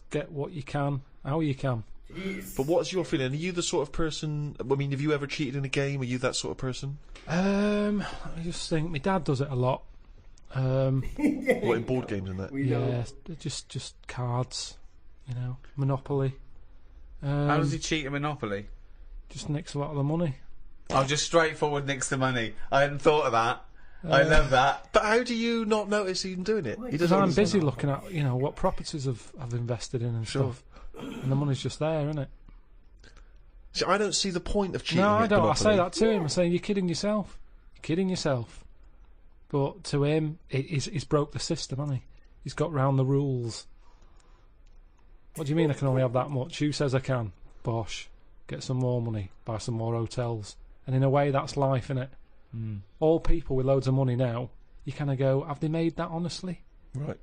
get what you can, how you can. Jeez. But what's your feeling? Are you the sort of person... I mean, have you ever cheated in a game? Are you that sort of person? I just think my dad does it a lot. What, in board games and that? Yeah, just cards, Monopoly. How does he cheat at Monopoly? Just nicks a lot of the money. Oh, just straightforward nicks the money. I hadn't thought of that. I love that. But how do you not notice him doing it? He Because doesn't I'm busy understand. looking at, what properties I've invested in and Sure. stuff. And the money's just there, isn't it? See, I don't see the point of cheating. No, I at don't. I Monopoly. say that to him. I say, you're kidding yourself. You're kidding yourself. But to him, he's broke the system, hasn't he? He's got round the rules. What do you mean I can only have that much? Who says I can? Bosh. Get some more money, buy some more hotels. And in a way, that's life, innit? All people with loads of money now, you kind of go, have they made that honestly? Right.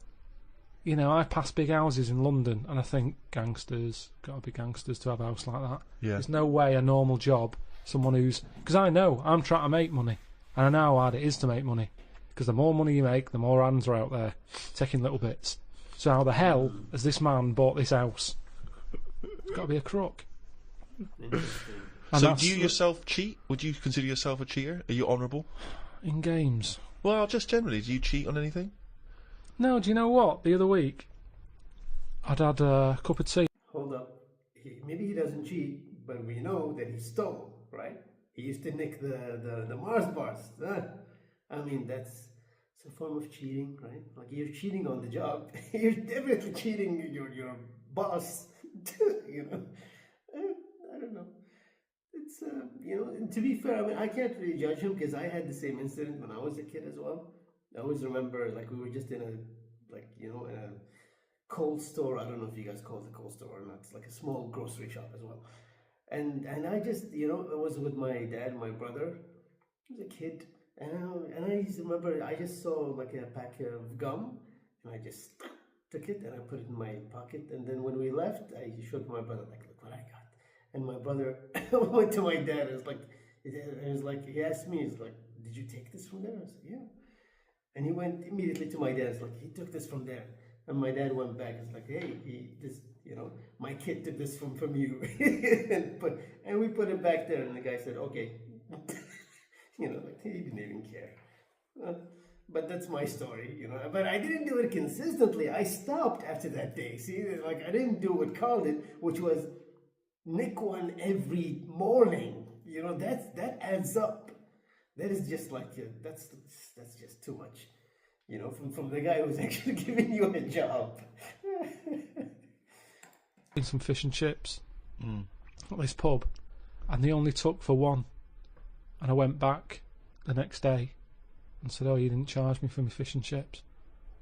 You know, I pass big houses in London and I think gangsters, got to be gangsters to have a house like that. Yeah. There's no way a normal job, someone who's... Because I know, I'm trying to make money. And I know how hard it is to make money. Because the more money you make, the more hands are out there taking little bits. So how the hell has this man bought this house? It's got to be a crook. So do you yourself cheat? Would you consider yourself a cheater? Are you honourable? In games? Well, just generally, do you cheat on anything? No, do you know what? The other week, I'd had a cup of tea. Hold up. Maybe he doesn't cheat, but we know that he stole, right? He used to nick the Mars bars. I mean, that's a form of cheating, right? Like, you're cheating on the job. You're definitely cheating your boss, you know? I don't know. It's, you know, and to be fair, I mean, I can't really judge him because I had the same incident when I was a kid as well. I always remember, like, we were just in a, like, you know, in a cold store. I don't know if you guys call it a cold store or not. It's like a small grocery shop as well. And I just, you know, I was with my dad and my brother. I was a kid. And I just remember, I just saw, like, a pack of gum. And I just took it and I put it in my pocket. And then when we left, I showed my brother, like, look what I got. And my brother went to my dad. It was like, he asked me, he's like, did you take this from there? I said, yeah. And he went immediately to my dad. It's like, he took this from there. And my dad went back. It's like, hey, you know, my kid took this from you. and we put it back there. And the guy said, okay. You know, like, he didn't even care. But that's my story, you know. But I didn't do it consistently. I stopped after that day. See, like, I didn't do what Karl did, which was nick one every morning. You know, that adds up. That is just like, that's just too much. You know, from the guy who's actually giving you a job. Some fish and chips at this pub, and they only took for one. And I went back the next day and said, oh, you didn't charge me for my fish and chips.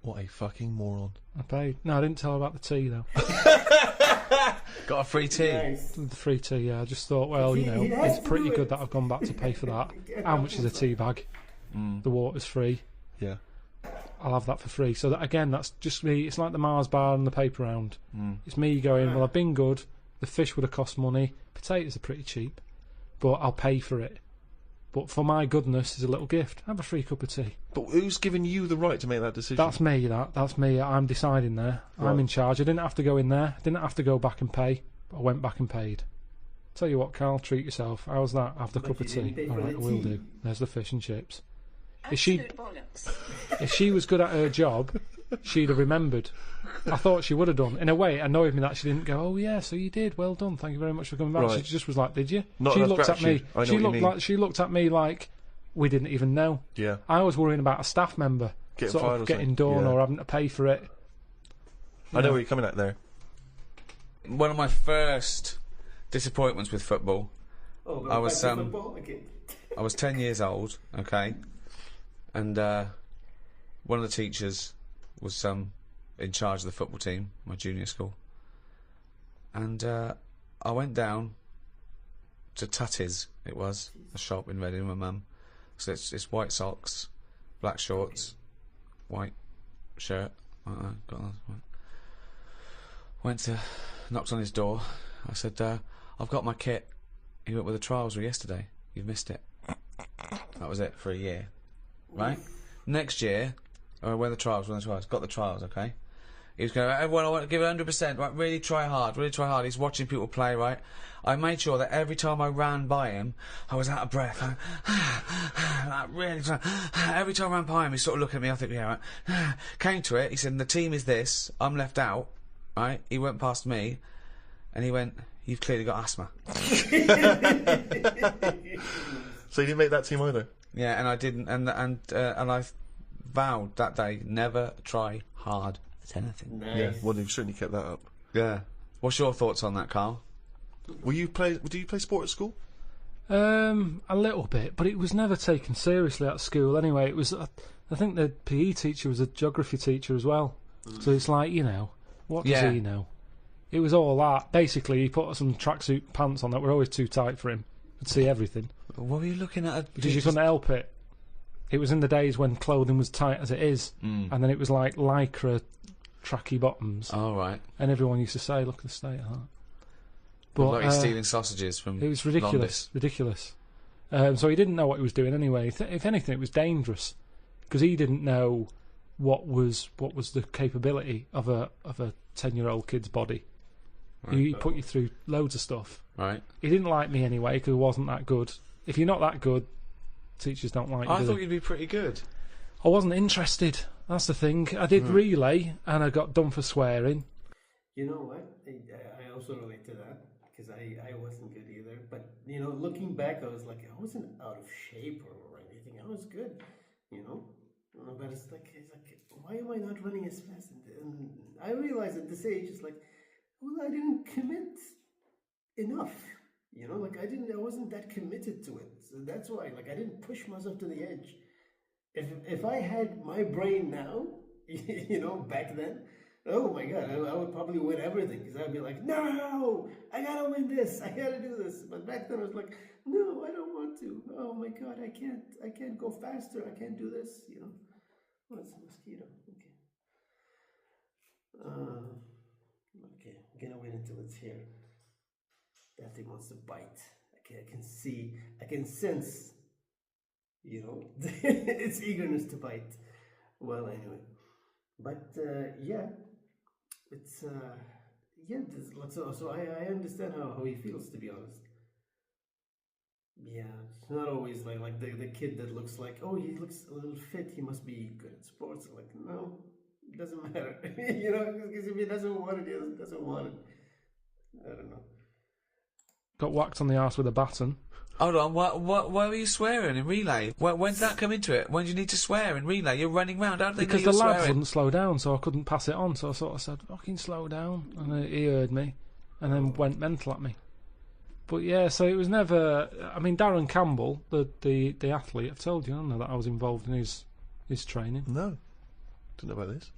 What a fucking moron. I paid. No, I didn't tell her about the tea, though. Got a free tea? Nice. The free tea, yeah. I just thought, well, you know, it's pretty good that I've gone back to pay for that. How much is a tea bag? The water's free. Yeah. I'll have that for free. So, that, again, that's just me. It's like the Mars bar and the paper round. It's me going, well, I've been good. The fish would have cost money. Potatoes are pretty cheap. But I'll pay for it. But for my goodness, is a little gift. Have a free cup of tea. But who's giving you the right to make that decision? That's me, that's me. I'm deciding there. Right. I'm in charge. I didn't have to go in there. I didn't have to go back and pay. But I went back and paid. Tell you what, Karl, treat yourself. How's that? Have the cup of tea. All right, I will do. There's the fish and chips. If she was good at her job, she'd have remembered. I thought she would have done. In a way, it annoyed me that she didn't go, oh yeah, so you did, well done, thank you very much for coming back. Right. She just was like, did you? Not she enough looked at me. gratitude. She looked at me like we didn't even know. Yeah. I was worrying about a staff member getting done or having to pay for it. I know where you're coming at there. One of my first disappointments with football. Oh, I was football? Okay. I was 10 years old, okay, and one of the teachers was in charge of the football team, my junior school, and I went down to Tutty's. It was a shop in Reading with my mum. So it's white socks, black shorts, white shirt. Knocked on his door. I said, I've got my kit. He went with the trials yesterday. You've missed it. That was it for a year. Right? Next year, when the trials. Got the trials, okay? He was going, everyone, I want to give it 100%, right? Really try hard. He's watching people play, right? I made sure that every time I ran by him, I was out of breath. Like, really trying. Every time I ran by him, he's sort of looking at me, I think, yeah, right. Came to it, he said, the team is this, I'm left out, right? He went past me, and he went, you've clearly got asthma. So you didn't make that team either? Yeah, and I didn't, and I vowed that day, never try hard at anything. Nice. Yeah, well, you've certainly kept that up. Yeah. What's your thoughts on that, Karl? Do you play sport at school? A little bit, but it was never taken seriously at school anyway. It was, I think the PE teacher was a geography teacher as well. So it's like, you know, what does he know? It was all that. Basically, he put some tracksuit pants on that were always too tight for him. Could see everything. What were you looking at? Because you couldn't help it. It was in the days when clothing was tight as it is, and then it was like lycra tracky bottoms. Oh, right. And everyone used to say, look at the state of that. But like he's stealing sausages from it was ridiculous. Londis. Ridiculous. So he didn't know what he was doing anyway. If anything, it was dangerous. Because he didn't know what was the capability of a 10-year-old kid's body. Right. He put you through loads of stuff. Right. He didn't like me anyway because I wasn't that good. If you're not that good, teachers don't like you. I thought you'd be pretty good. I wasn't interested. That's the thing. I did relay and I got done for swearing. You know what? I also relate to that because I wasn't good either. But, you know, looking back, I was like, I wasn't out of shape or anything. I was good, you know. But it's like, why am I not running as fast? And I realized at this age, it's like, well, I didn't commit enough. You know, like I wasn't that committed to it. So that's why, like, I didn't push myself to the edge. If I had my brain now, you know, back then, oh my God, I would probably win everything because I'd be like, no, I gotta win this, I gotta do this. But back then I was like, no, I don't want to. Oh my God, I can't go faster. I can't do this. You know, oh, it's a mosquito. Okay, I'm gonna wait until it's here. That thing wants to bite. I can see, I can sense, you know, its eagerness to bite. Well, anyway, but yeah, it's yeah. So I understand how he feels, to be honest. Yeah, it's not always like the kid that looks like, oh, he looks a little fit, he must be good at sports. Like, no, it doesn't matter. You know, because if he doesn't want it, he doesn't want it. I don't know. Got whacked on the arse with a baton. Hold on, why were you swearing in relay? When did that come into it? When do you need to swear in relay? You're running round. How do they know because you're the lads swearing? wouldn't slow down, so I couldn't pass it on. So I sort of said, "Fucking slow down," and he heard me, and then went mental at me. But yeah, so it was never. I mean, Darren Campbell, the athlete, I've told you, I don't know that I was involved in his training. No, didn't know about this.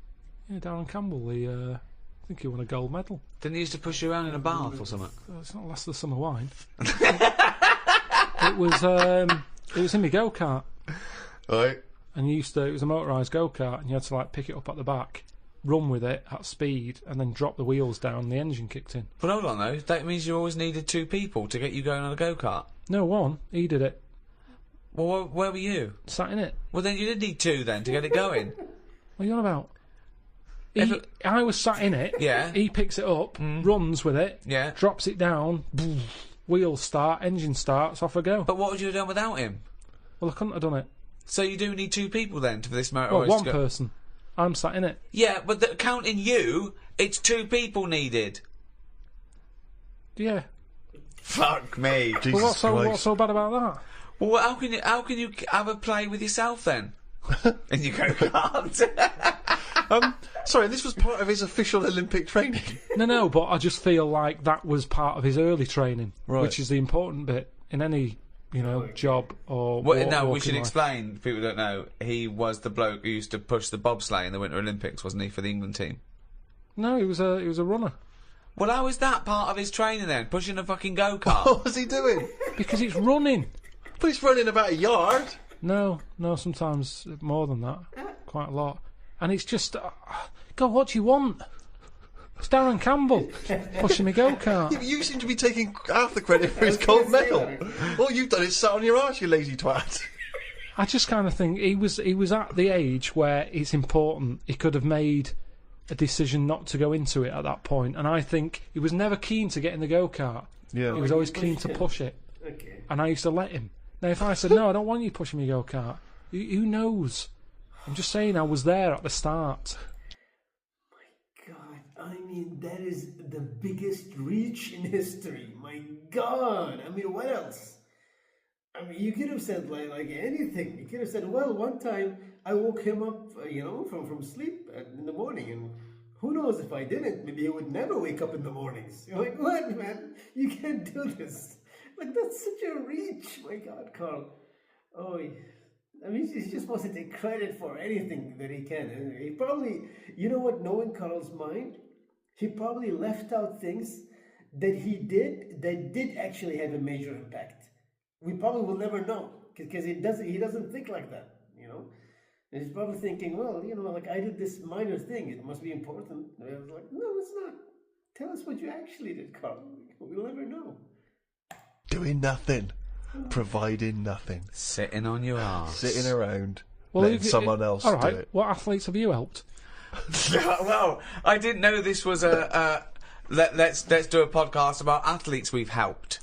Yeah, Darren Campbell, I think he won a gold medal. Didn't he used to push you around in a bath or something? Oh, it's not less than summer wine. It was in my go-kart. Right. And it was a motorised go-kart, and you had to like pick it up at the back, run with it at speed, and then drop the wheels down, and the engine kicked in. But hold on though, that means you always needed two people to get you going on a go-kart. No, one. He did it. Well, where were you? Sat in it. Well, then you did need two then to get it going. What are you on about? I was sat in it. Yeah. He picks it up, runs with it, Yeah. drops it down, wheels start, engine starts, off I go. But what would you have done without him? Well, I couldn't have done it. So you do need two people then for this motor Well, race one to go? person. I'm sat in it. Yeah, but counting you, it's two people needed. Yeah. Fuck me. Jesus Well, what's Christ. so bad about that? Well, how can you have a play with yourself then? And you go kart. Sorry, this was part of his official Olympic training. No, but I just feel like that was part of his early training, Right. which is the important bit in any, job or. Well, no, we walking should life. explain. People don't know. He was the bloke who used to push the bobsleigh in the Winter Olympics, wasn't he, for the England team? No, he was a runner. Well, how is that part of his training then? Pushing a fucking go-kart? What was he doing? Because it's running. But he's running about a yard. No, sometimes more than that. Quite a lot. And it's just, God, what do you want? It's Darren Campbell pushing me go-kart. Yeah, but you seem to be taking half the credit for his gold medal. All you've done is sat on your arse, you lazy twat. I just kind of think he was at the age where it's important. He could have made a decision not to go into it at that point, and I think he was never keen to get in the go-kart. Yeah. He was always keen to push it, Okay. and I used to let him. Now, if I said, no, I don't want you pushing me go-kart, who knows? I'm just saying I was there at the start. God, I mean, that is the biggest reach in history. My God, I mean, what else? I mean, you could have said like anything. You could have said, well, one time I woke him up, from sleep in the morning, and who knows if I didn't, maybe he would never wake up in the mornings. You're like, what, man? You can't do this. Like, that's such a reach. My God, Karl. Oh, I mean, he's just supposed to take credit for anything that he can. And he probably, you know what, knowing Karl's mind, He probably left out things that he did that did actually have a major impact. We probably will never know because he doesn't think like that, you know. And he's probably thinking, well, you know, like I did this minor thing, it must be important. And I was like, no, it's not. Tell us what you actually did, Karl. We'll never know. Doing nothing, providing nothing, Sitting on your arse. sitting around, Well, letting someone else all do right. it. What athletes have you helped? Well, I didn't know this was let's do a podcast about athletes we've helped.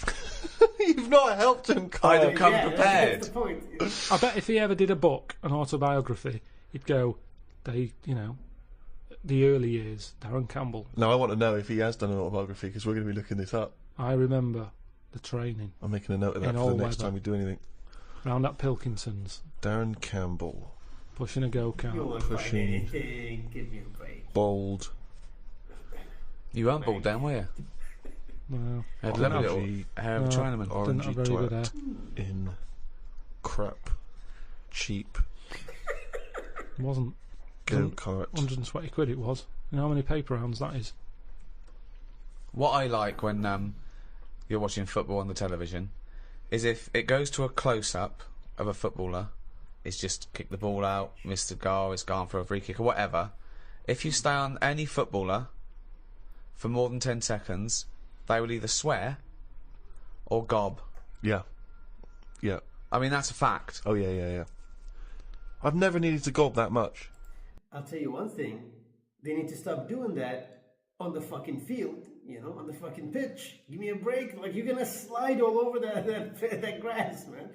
You've not helped him, Karl. I'd have come Yeah, prepared. that's the point. I bet if he ever did a book, an autobiography, he'd go, the early years, Darren Campbell. Now I want to know if he has done an autobiography because we're going to be looking this up. I remember the training I'm making a note of that In for all the next weather. time we do anything. round at Pilkington's, Darren Campbell, pushing a You go-kart. won't find Pushing. anything. Give me a break. bald, You weren't bald down, were you? No, Had Didn't lovely have- little hair of a no. Chinaman. Didn't have orangey very good twat in crap, cheap it wasn't. go-kart. 120 quid it was. You know how many paper rounds that is? What I like when you're watching football on the television is if it goes to a close-up of a footballer, it's just kick the ball out, missed the goal, it's gone for a free kick or whatever. If you stay on any footballer for more than 10 seconds, they will either swear or gob. Yeah. Yeah. I mean, that's a fact. Oh, yeah. I've never needed to gob that much. I'll tell you one thing. They need to stop doing that on the fucking field, you know, on the fucking pitch. Give me a break. Like, you're gonna slide all over that grass, man.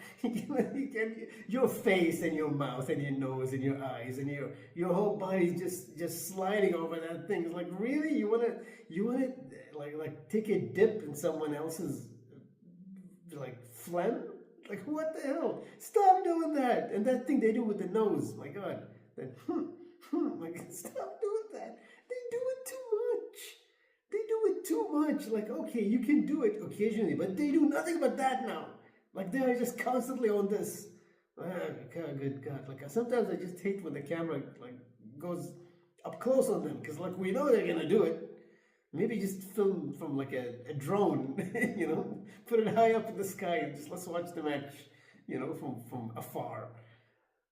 Your face and your mouth and your nose and your eyes and your whole body's just sliding over that thing. It's like, really? You wanna like take a dip in someone else's like phlegm? Like, what the hell? Stop doing that. And that thing they do with the nose, my God. That like, stop doing that. They do it too much. They do it too much. Like, okay, you can do it occasionally, but they do nothing but that now. Like, they are just constantly on this. God, good God. Like, sometimes I just hate when the camera, like, goes up close on them, because, like, we know they're gonna do it. Maybe just film from, like, a drone, you know? Put it high up in the sky and just let's watch the match, you know, from afar.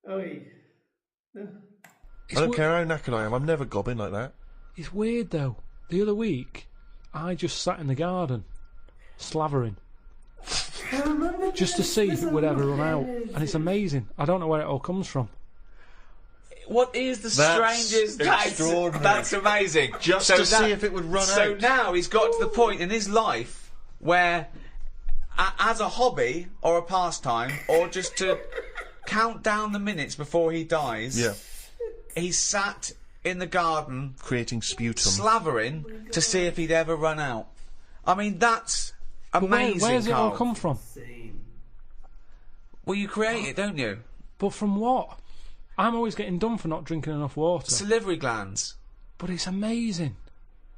Oh, yeah. I don't care how knackered I am. I'm never gobbing like that. It's weird though. The other week, I just sat in the garden, slavering, just to see if it would ever run out. And it's amazing. I don't know where it all comes from. What is the That's strangest... extraordinary. That's amazing. Just to see if it would run So out. now he's got to the point in his life where, as a hobby or a pastime, or just to count down the minutes before he dies, Yeah. he's sat in the garden Creating sputum. slavering to see if he'd ever run out. I mean, that's amazing, Where's it all Karl. come from? Same. Well, you create it, don't you? But from what? I'm always getting done for not drinking enough water. Salivary glands. But it's amazing.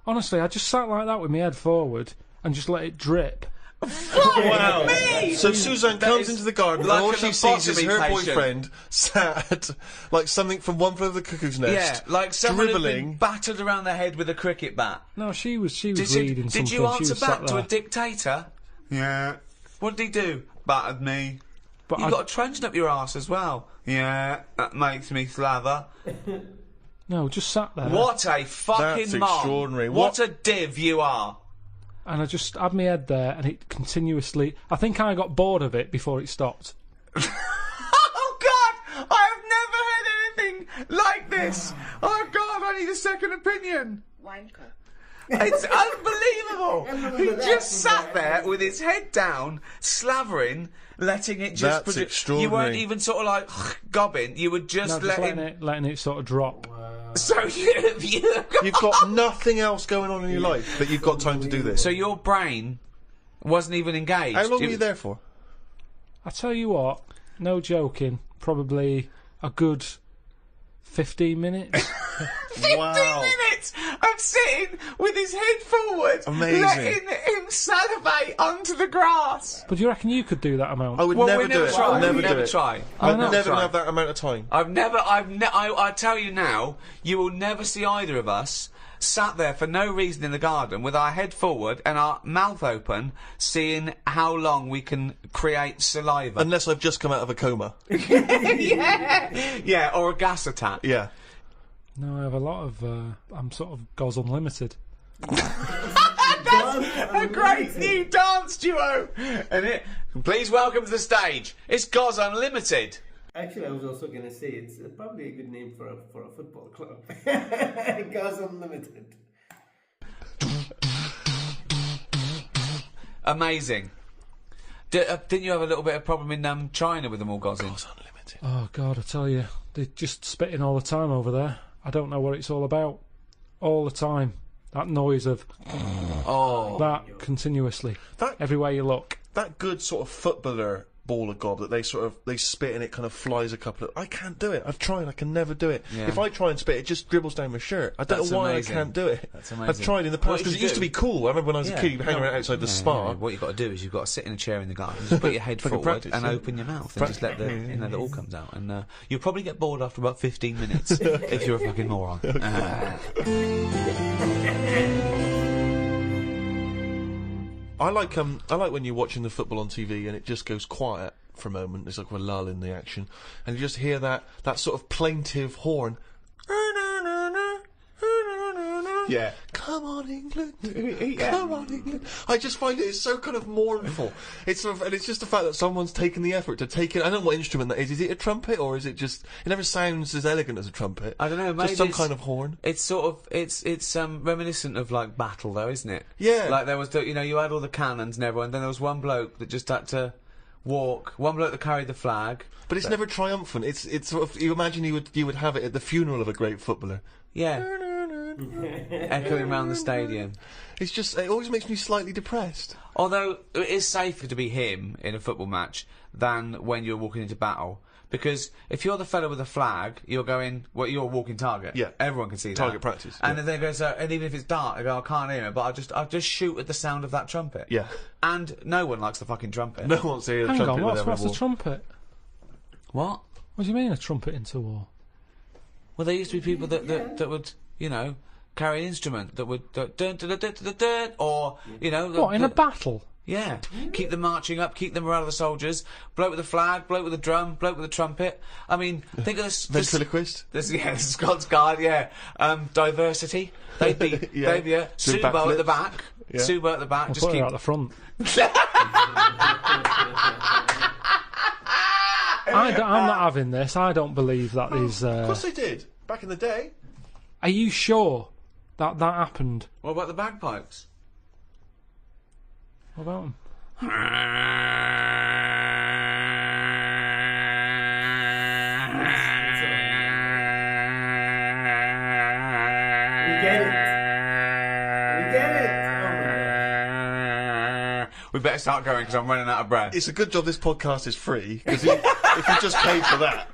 Honestly, I just sat like that with my head forward and just let it drip. Wow. Me! So Suzanne That comes is into the garden like and all an she sees is her lobotomy patient. boyfriend sat like something from One Flew Over the Cuckoo's Yeah, Nest. like someone had been dribbling. battered around the head with a cricket bat. No, she was Did reading something. you She answer was back sat to there. a dictator? Yeah. What did he do? Battered me. But You've I- got a trench up your arse as well. Yeah, that makes me slather. No, just sat there. What a fucking That's mom. extraordinary. What a div you are. And I just had my head there and it continuously... I think I got bored of it before it stopped. Oh God! I have never heard anything like this. Oh God! I need a second opinion. Wanker. It's unbelievable. remember He that just from sat that. there with his head down, slavering, letting it just That's produce. You extraordinary. weren't even sort of like gobbing. You were just No, just letting. letting it sort of drop. So You've got nothing else going on in your life, but you've got time to do this. So your brain wasn't even engaged. How long It- were you there for? I tell you what, no joking, probably a good 15 minutes. 15 Wow. minutes. minutes of sitting with his head forward, Amazing. letting him salivate onto the grass. But do you reckon you could do that amount? I would Well, never we do never it. try. I'd never We do never it. try. I'd not? never Try. have that amount of time. I tell you now, you will never see either of us sat there for no reason in the garden with our head forward and our mouth open, seeing how long we can create saliva. Unless I've just come out of a coma. yeah, or a gas attack. Yeah. No, I have a lot of. I'm sort of Goz Unlimited. That's a great new dance duo. And please welcome to the stage. It's Goz Unlimited. Actually, I was also going to say it's probably a good name for a football club. Goz Unlimited. Amazing. Didn't you have a little bit of problem in China with them all gozzing? Goz Unlimited. Oh God, I tell you, they're just spitting all the time over there. I don't know what it's all about. All the time, that noise of that continuously. That- everywhere you look. That good sort of footballer ball of gob that they spit and it kind of flies a couple of... I can't do it. I've tried. I can never do it. Yeah. If I try and spit, it just dribbles down my shirt. I don't That's know why amazing. I can't do it. That's amazing. I've tried in the What past you because it should used to do- be cool. I remember when I was a kid, you'd hang around outside the spa. What you've got to do is you've got to sit in a chair in the garden, just put your head Like a forward practice, and yeah. open your mouth and just let the that all comes out. And you'll probably get bored after about 15 minutes if you're a fucking moron. I like when you're watching the football on TV and it just goes quiet for a moment. There's like a lull in the action, and you just hear that sort of plaintive horn. Yeah. Come on, England. Come on, England. I just find it's so kind of mournful. It's sort of, and it's just the fact that someone's taken the effort to take it. I don't know what instrument that is. Is it a trumpet or is it just? It never sounds as elegant as a trumpet. I don't know. Maybe Just some it's- kind of horn. It's sort of it's reminiscent of like battle though, isn't it? Yeah. Like there was you had all the cannons and everyone. Then there was one bloke that just had to walk. One bloke that carried the flag. But it's never triumphant. It's sort of, you imagine you would have it at the funeral of a great footballer. Yeah. Echoing around the stadium. It's just, it always makes me slightly depressed. Although it is safer to be him in a football match than when you're walking into battle. Because if you're the fellow with the flag, you're a walking target. Yeah. Everyone can see that. Target practice, And yeah. then they go, and even if it's dark, I go, I can't hear it, but I'll just shoot at the sound of that trumpet. Yeah. And no one likes the fucking trumpet. No one wants to hear the Hang trumpet on, with what's every a trumpet? What? What do you mean a trumpet into war? Well, there used to be people that would, carry an instrument that would dun, dun, dun, dun, dun, dun, dun, or What, in a battle? Yeah, keep them marching up, keep the morale of the soldiers. Bloke with the flag, bloke with the drum, bloke with the trumpet. I mean, think of this. Ventriloquist? This Scots Guard, yeah. Diversity. They'd be, Yeah. they'd be Doing Subo at the backflips. back. Yeah. Subo at the back. I'll Just put keep. her out the front. I'm not having this. I don't believe that is. Of course they did. Back in the day. Are you sure that happened? What about the bagpipes? What about them? We get it. We get it. Oh my God. We better start going because I'm running out of breath. It's a good job this podcast is free, because if you just paid for that.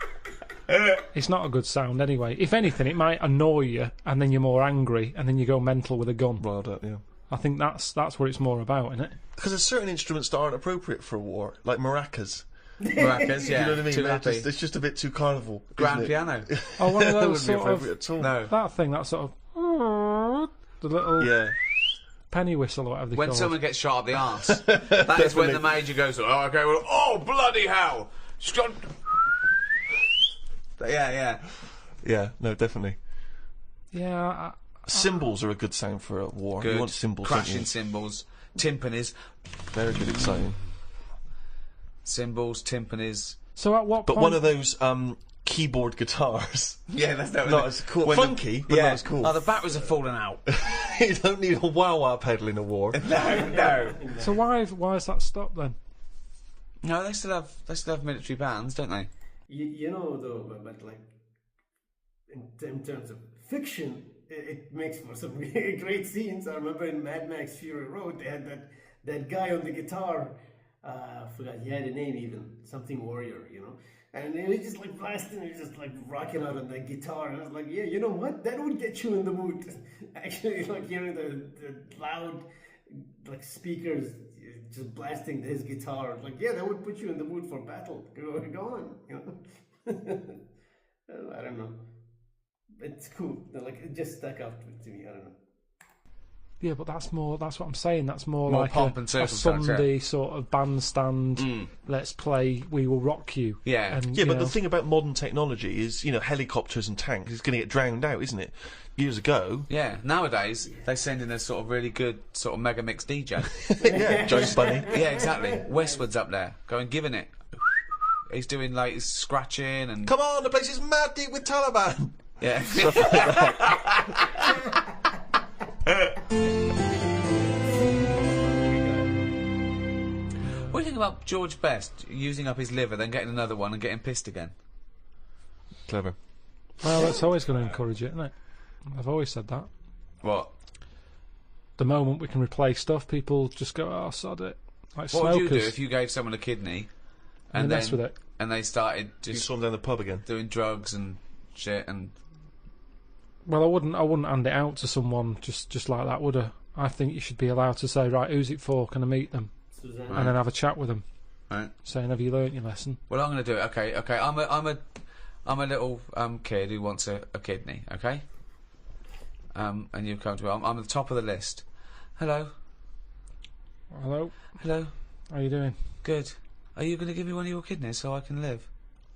It's not a good sound anyway. If anything, it might annoy you, and then you're more angry, and then you go mental with a gun. Riled up, yeah. I think that's what it's more about, isn't it? Because there's certain instruments that aren't appropriate for a war, like maracas. Maracas, yeah. You know what I mean? Too They're happy. it's just a bit too carnival. Grand isn't it? piano. Oh, one of That those wouldn't be sort appropriate of at all. No. that thing, that sort of the little Yeah. penny whistle or whatever they When call someone it. gets shot up the arse, that is when the major goes, oh, okay, well, oh, bloody hell. She's got... Yeah. Yeah, no, definitely. Yeah, Cymbals are a good sound for a war. Good. You want cymbals, don't Crashing you? cymbals, timpanis, Very good, exciting. cymbals, timpanis. so at what But point? one of those keyboard guitars. Yeah, that's Not as cool. when Funky, but not as cool. Oh, the batteries are falling out. You don't need a wah-wah pedal in a war. No. So why has that stopped then? No, they still have military bands, don't they? You know, though, but like, in terms of fiction, it makes for some great scenes. I remember in Mad Max Fury Road, they had that guy on the guitar. I forgot, he had a name even, something warrior, And he was just like blasting, he was just like rocking out on the guitar, and I was like, yeah, you know what? That would get you in the mood. Actually, like hearing the loud, like speakers just blasting his guitar, like yeah, that would put you in the mood for battle. Go on, you know. I don't know. It's cool. Like it just stuck out to me. I don't know. Yeah, but that's what I'm saying. That's more More like pomp and a circumstance, Sunday sort of bandstand. Let's play We Will Rock You. Yeah. And, Yeah, you but know, the thing about modern technology is, you know, helicopters and tanks is going to get drowned out, isn't it? Years ago. Yeah, nowadays they send in a sort of really good sort of mega mix DJ. Yeah, Joe's Bunny. Yeah, exactly. Westwood's up there, going giving it. He's doing like he's scratching and Come on, the place is mad deep with Taliban. yeah. What do you think about George Best using up his liver, then getting another one and getting pissed again? Clever. well, that's always going to encourage it, isn't it? I've always said that. What? The moment we can replace stuff, people just go, "Oh, sod it." Like What would you do smokers. if you gave someone a kidney And and mess then with it. and they started You just saw him down the pub again. doing drugs and shit and Well, I wouldn't hand it out to someone just like that, would I? I think you should be allowed to say, right, who's it for? Can I meet them? Suzanne. And then have a chat with them, right? saying, have you learnt your lesson? Well, I'm going to do it. Okay. I'm a little kid who wants a kidney. Okay. And you've come to me. I'm at the top of the list. Hello. Hello, Hello. how you doing? Good. Are you going to give me one of your kidneys so I can live?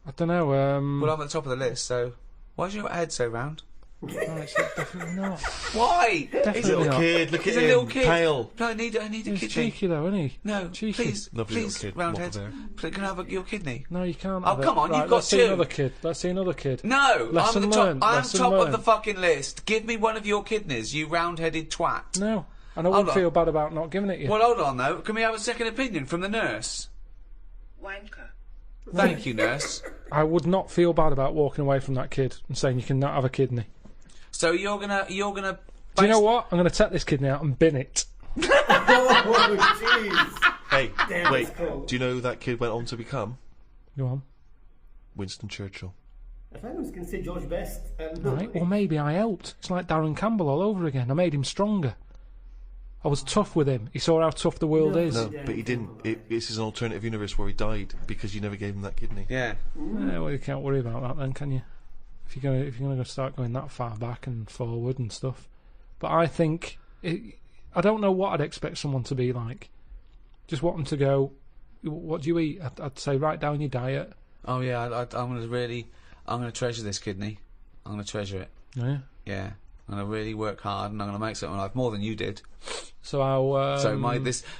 I don't know. Well, I'm at the top of the list. So why's your head so round? No, it's definitely not. Why? Definitely He's a little not. Kid, look He's at a him. little kid. Pale. No, I need a He's kidney. cheeky though, isn't he? No, Cheeky. please, Lovely please, little kid, roundhead. mottled hair. Can I have your kidney? No, you can't. Oh, have it. come on, Right, you've got let's see two. another kid. Let's see another kid. No, Lesson I'm the top. learned, I'm lesson top of learned. the fucking list. Give me one of your kidneys, you round-headed twat. No, and I Hold wouldn't on. feel bad about not giving it you. Well, hold on though. Can we have a second opinion from the nurse? Wanker. Thank you, nurse. I would not feel bad about walking away from that kid and saying you cannot have a kidney. So you're gonna. Do you know what? I'm going to take this kidney out and bin it. Oh, jeez. Hey, Damn, wait. it's cold. Do you know who that kid went on to become? Go on. Winston Churchill. I thought I was going to say George Best. Right. Or maybe I helped. It's like Darren Campbell all over again. I made him stronger. I was tough with him. He saw how tough the world is. No, Yeah, but he didn't. This is an alternative universe where he died because you never gave him that kidney. Yeah. Well, you can't worry about that then, can you? If you're going to start going that far back and forward and stuff. But I think I don't know what I'd expect someone to be like. Just want them to go. What do you eat? I'd say write down your diet. Oh yeah. I'm gonna treasure this kidney. I'm gonna treasure it. Yeah. Yeah. I'm gonna really work hard, and I'm gonna make something of my life more than you did. So I'll. So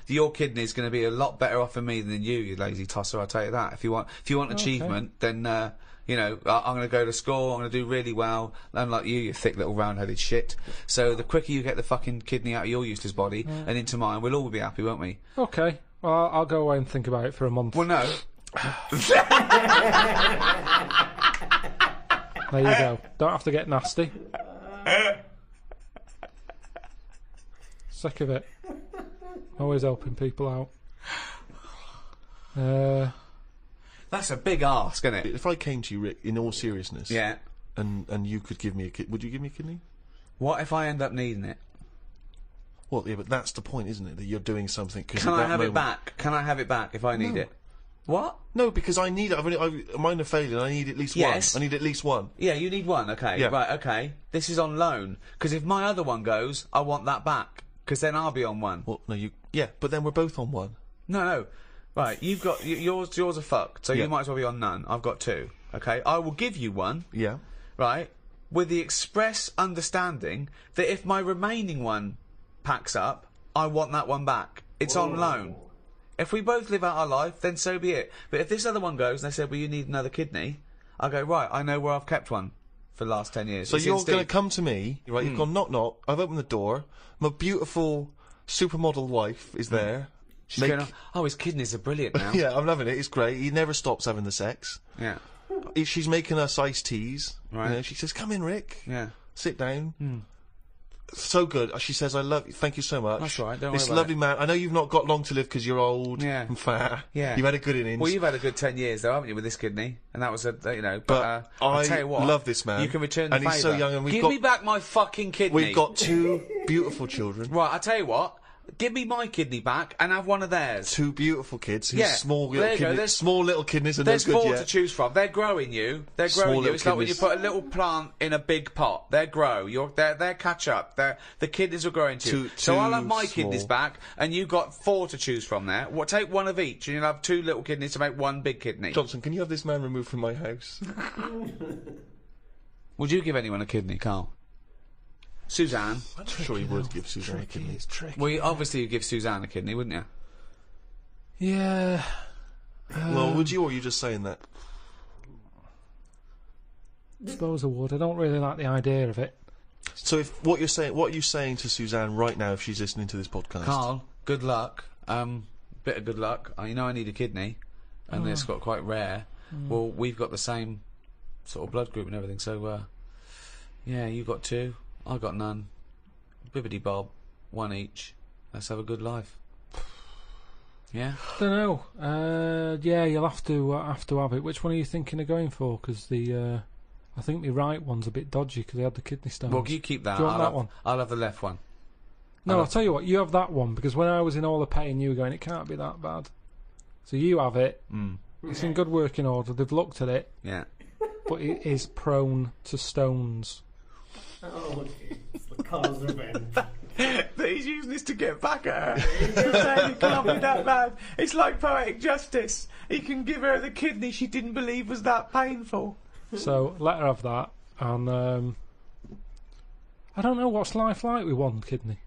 your kidney's going to be a lot better off for me than you lazy tosser. I'll tell you that. If you want achievement, then you know I'm going to go to school. I'm going to do really well. Unlike you thick little round-headed shit. So the quicker you get the fucking kidney out of your useless body and into mine, we'll all be happy, won't we? Okay. Well, I'll go away and think about it for a month. Well, no. There you go. Don't have to get nasty. Sick of it. Always helping people out. That's a big ask, isn't it? If I came to you, Rick, in all seriousness, Yeah. and you could give me a kidney, would you give me a kidney? What if I end up needing it? Well, yeah, but that's the point, isn't it? That you're doing something. Can I have it back? Can I have it back if I need No. it? What? No, because I need it. Mine are failing. I need at least Yes. one. I need at least one. Yeah, you need one. Okay. Yeah. Right. Okay. This is on loan because if my other one goes, I want that back because then I'll be on one. Well, no, you. Yeah, but then we're both on one. No. Right. You've got yours. Yours are fucked. So Yeah. you might as well be on none. I've got two. Okay. I will give you one. Yeah. Right. With the express understanding that if my remaining one packs up, I want that one back. It's on loan. If we both live out our life, then so be it. But if this other one goes and they said, well, you need another kidney, I go, right, I know where I've kept one for the last 10 years. So It's you're in going to Steve. come to me, right? You've gone knock knock. I've opened the door. My beautiful supermodel wife is there. She's going, oh, his kidneys are brilliant now. Yeah, I'm loving it. It's great. He never stops having the sex. Yeah. She's making us iced teas. Right. You know, she says, "Come in, Rick. Yeah. Sit down." So good. She says, "I love you. Thank you so much." That's all right, don't This worry about lovely man. I know you've not got long to live because you're old and fat. Yeah. You've had a good innings. Well, you've had a good 10 years, though, haven't you, with this kidney? And that was a, But I'll I tell you what, love this man. You can return the and he's so favour. young, and Give me back my fucking kidney. We've got 2 beautiful children. Right, I'll tell you what. Give me my kidney back and have one of theirs. 2 beautiful kids. Whose Yeah, small there little you go, kidneys. there's- Small little kidneys are no There's good 4 yet. to choose from. They're growing you. They're Small growing you. little It's like when you kidneys. put a little plant in a big pot. They grow. They're catch up. The kidneys are growing too. So I'll have my kidneys small. back, and you've got 4 to choose from there. Take one of each, and you'll have 2 little kidneys to make 1 big kidney. Johnson, can you have this man removed from my house? Would you give anyone a kidney, Carl? Suzanne? I'm sure he would give Suzanne a kidney. It's tricky. Well, obviously you'd give Suzanne a kidney, wouldn't you? Yeah. Well, would you, or are you just saying that? I suppose I would. I don't really like the idea of it. So, if what are you saying to Suzanne right now if she's listening to this podcast? Carl, good luck. Bit of good luck. I need a kidney, and it's got quite rare. Well, we've got the same sort of blood group and everything, so yeah, you got 2. I got none. Bibbidi bob, 1 each. Let's have a good life. Yeah. Don't know. Yeah, you'll have to have it. Which one are you thinking of going for? Because I think the right one's a bit dodgy because they had the kidney stones. Well, you keep that. Do you want that one? I'll have the left one. No, I'll tell you what. You have that one because when I was in all the pain, you were going, it can't be that bad. So you have it. It's in good working order. They've looked at it. Yeah. But it is prone to stones. Oh, okay. It's the Carl's revenge. But he's using this to get back at her. He's saying it can't be that bad. It's like poetic justice. He can give her the kidney she didn't believe was that painful. So let her have that. And I don't know what's life like with 1 kidney.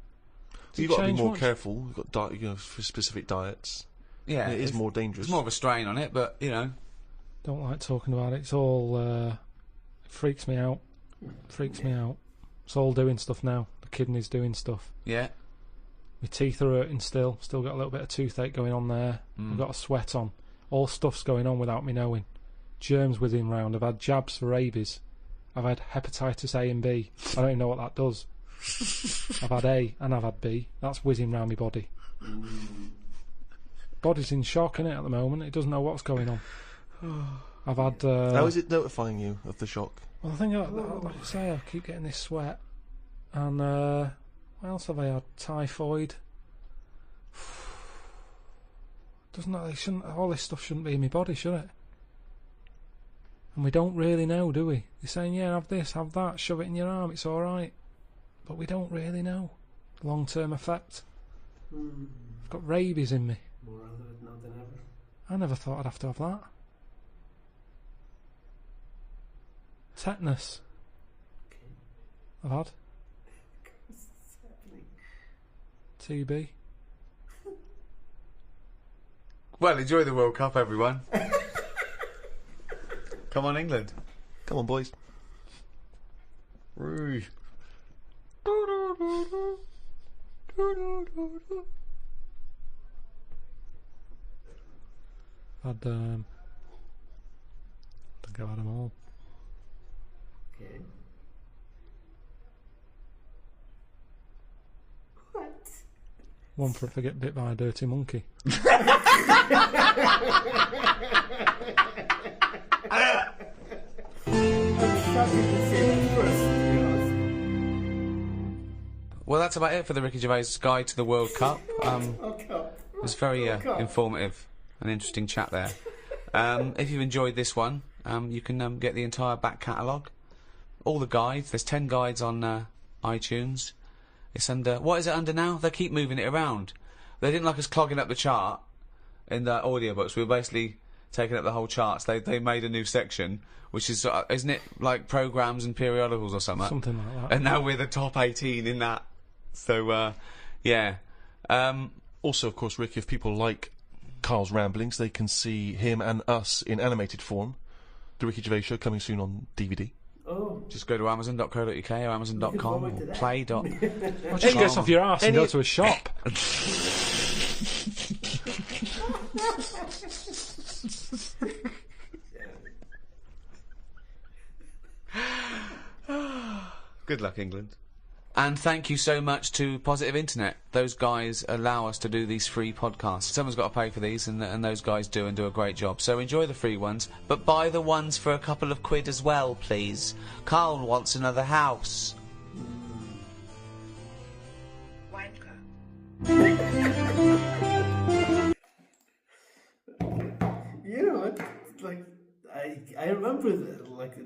You've got to be change more much? careful. You've got for specific diets. Yeah, it is more dangerous. There's more of a strain on it, but Don't like talking about it. It's all it freaks me out. Freaks me out. It's all doing stuff now. The kidney's doing stuff. Yeah. My teeth are hurting still. Still got a little bit of toothache going on there. I've got a sweat on. All stuff's going on without me knowing. Germs whizzing round. I've had jabs for rabies. I've had hepatitis A and B. I don't even know what that does. I've had A and I've had B. That's whizzing round my body. Body's in shock, innit, at the moment. It doesn't know what's going on. I've had... How is it notifying you of the shock? Well, I think, like I say, I keep getting this sweat. And, what else have I had? Typhoid. All this stuff shouldn't be in my body, should it? And we don't really know, do we? They're saying, yeah, have this, have that, shove it in your arm, it's alright. But we don't really know. Long-term effect. I've got rabies in me. More under it now than ever. I never thought I'd have to have that. Tetanus. Okay. I've had. What's happening? TB. Well, enjoy the World Cup, everyone. Come on, England. Come on, boys. I think I've had them all. Okay. What? One for if I get bit by a dirty monkey. Well, that's about it for the Ricky Gervais Guide to the World Cup. It was very informative and interesting chat there. If you've enjoyed this one, you can get the entire back catalogue. All the guides. There's 10 guides on iTunes. It's under... What is it under now? They keep moving it around. They didn't like us clogging up the chart in the audiobooks. We were basically taking up the whole charts. They made a new section, which is... isn't it like programmes and periodicals or something? Something like that. And now we're the top 18 in that. So, yeah. Also, of course, Rick, if people like Carl's ramblings, they can see him and us in animated form. The Ricky Gervais Show coming soon on DVD. Oh. Just go to amazon.co.uk or amazon.com or play. Well, just get off your arse and go to a shop. Good luck, England. And thank you so much to Positive Internet. Those guys allow us to do these free podcasts. Someone's got to pay for these, and those guys do, and do a great job. So enjoy the free ones, but buy the ones for a couple of quid as well, please. Karl wants another house. You know what? Like, I remember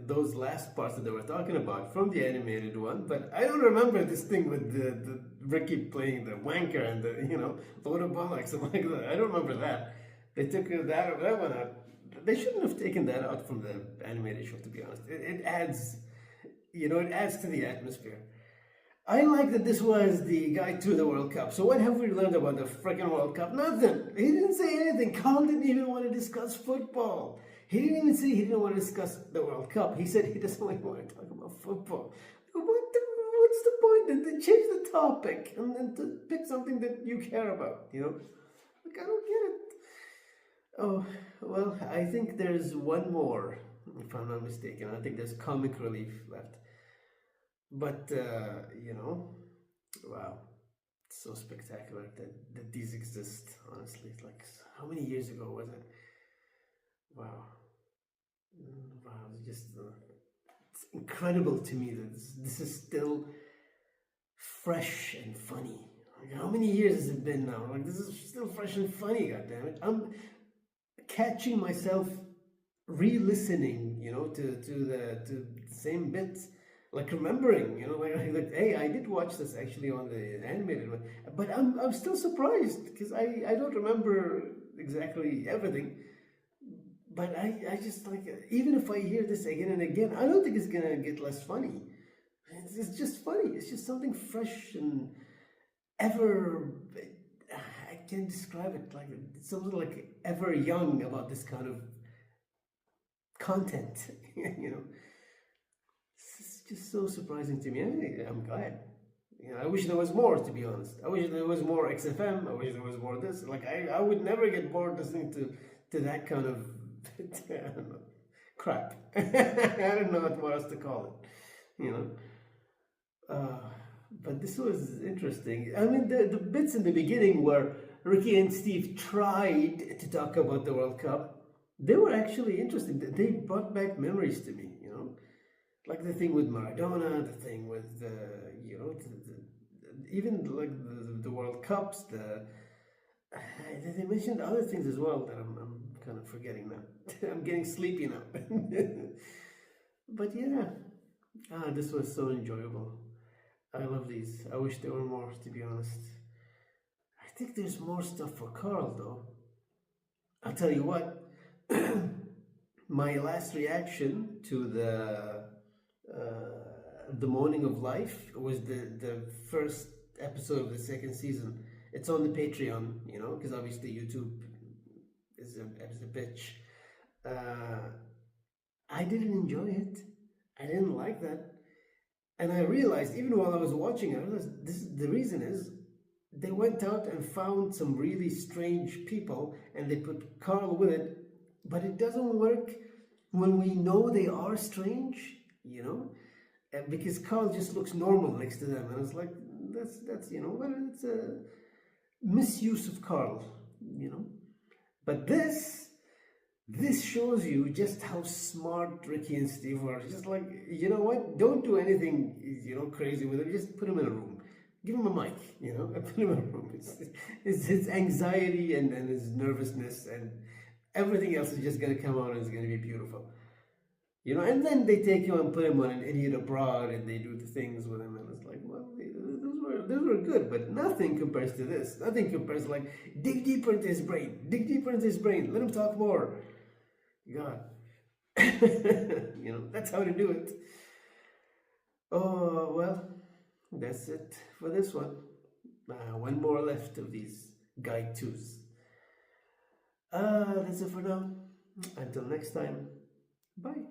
those last parts that they were talking about from the animated one, but I don't remember this thing with the Ricky playing the wanker and the load of bollocks and like that. I don't remember that. They took that one out. They shouldn't have taken that out from the animated show, to be honest. It adds, it adds to the atmosphere. I like that this was the guide to the World Cup. So what have we learned about the freaking World Cup? Nothing. He didn't say anything. Karl didn't even want to discuss football. He didn't even say he didn't want to discuss the World Cup. He said he doesn't even want to talk about football. What's the point? Then change the topic and then to pick something that you care about, Like, I don't get it. Oh, well, I think there's one more, if I'm not mistaken. I think there's comic relief left. But, wow, it's so spectacular that these exist, honestly. It's like, how many years ago was it? Wow, it's just, it's incredible to me that this is still fresh and funny. Like, how many years has it been now? Like, this is still fresh and funny, goddammit. I'm catching myself re-listening, to the same bits. Like remembering, like, hey, I did watch this actually on the animated one, but I'm still surprised because I don't remember exactly everything. But I just like, even if I hear this again and again, I don't think it's gonna get less funny. It's just funny. It's just something fresh and ever. I can't describe it, like it's something like ever young about this kind of content, Just so surprising to me. I'm glad. I wish there was more, to be honest. I wish there was more XFM. I wish there was more this. Like, I would never get bored listening to that kind of I don't know, crap. I don't know what else to call it. But this was interesting. I mean, the bits in the beginning where Ricky and Steve tried to talk about the World Cup, they were actually interesting. They brought back memories to me, Like the thing with Maradona, the thing with even like the World Cups. They mentioned other things as well that I'm kind of forgetting now. I'm getting sleepy now. But yeah, this was so enjoyable. I love these. I wish there were more, to be honest. I think there's more stuff for Karl though. I'll tell you what. My last reaction to the Morning of Life was the first episode of the second season. It's on the Patreon, because obviously YouTube is a bitch. I didn't enjoy it. I didn't like that. And I realized, even while I was watching, I realized the reason is they went out and found some really strange people and they put Karl with it, but it doesn't work when we know they are strange, because Karl just looks normal next to them, and it's like that's it's a misuse of Karl, But this shows you just how smart Ricky and Steve were. Just like, what? Don't do anything, crazy with him. Just put him in a room. Give him a mic, and put him in a room. It's his anxiety and his nervousness and everything else is just going to come out and it's going to be beautiful. And then they take him and put him on an idiot abroad and they do the things with him. And it's like, well, those were good, but nothing compares to this. Nothing compares, like, dig deeper into his brain. Dig deeper into his brain. Let him talk more. God. That's how to do it. Oh, well, that's it for this one. One more left of these guide twos. That's it for now. Until next time. Bye.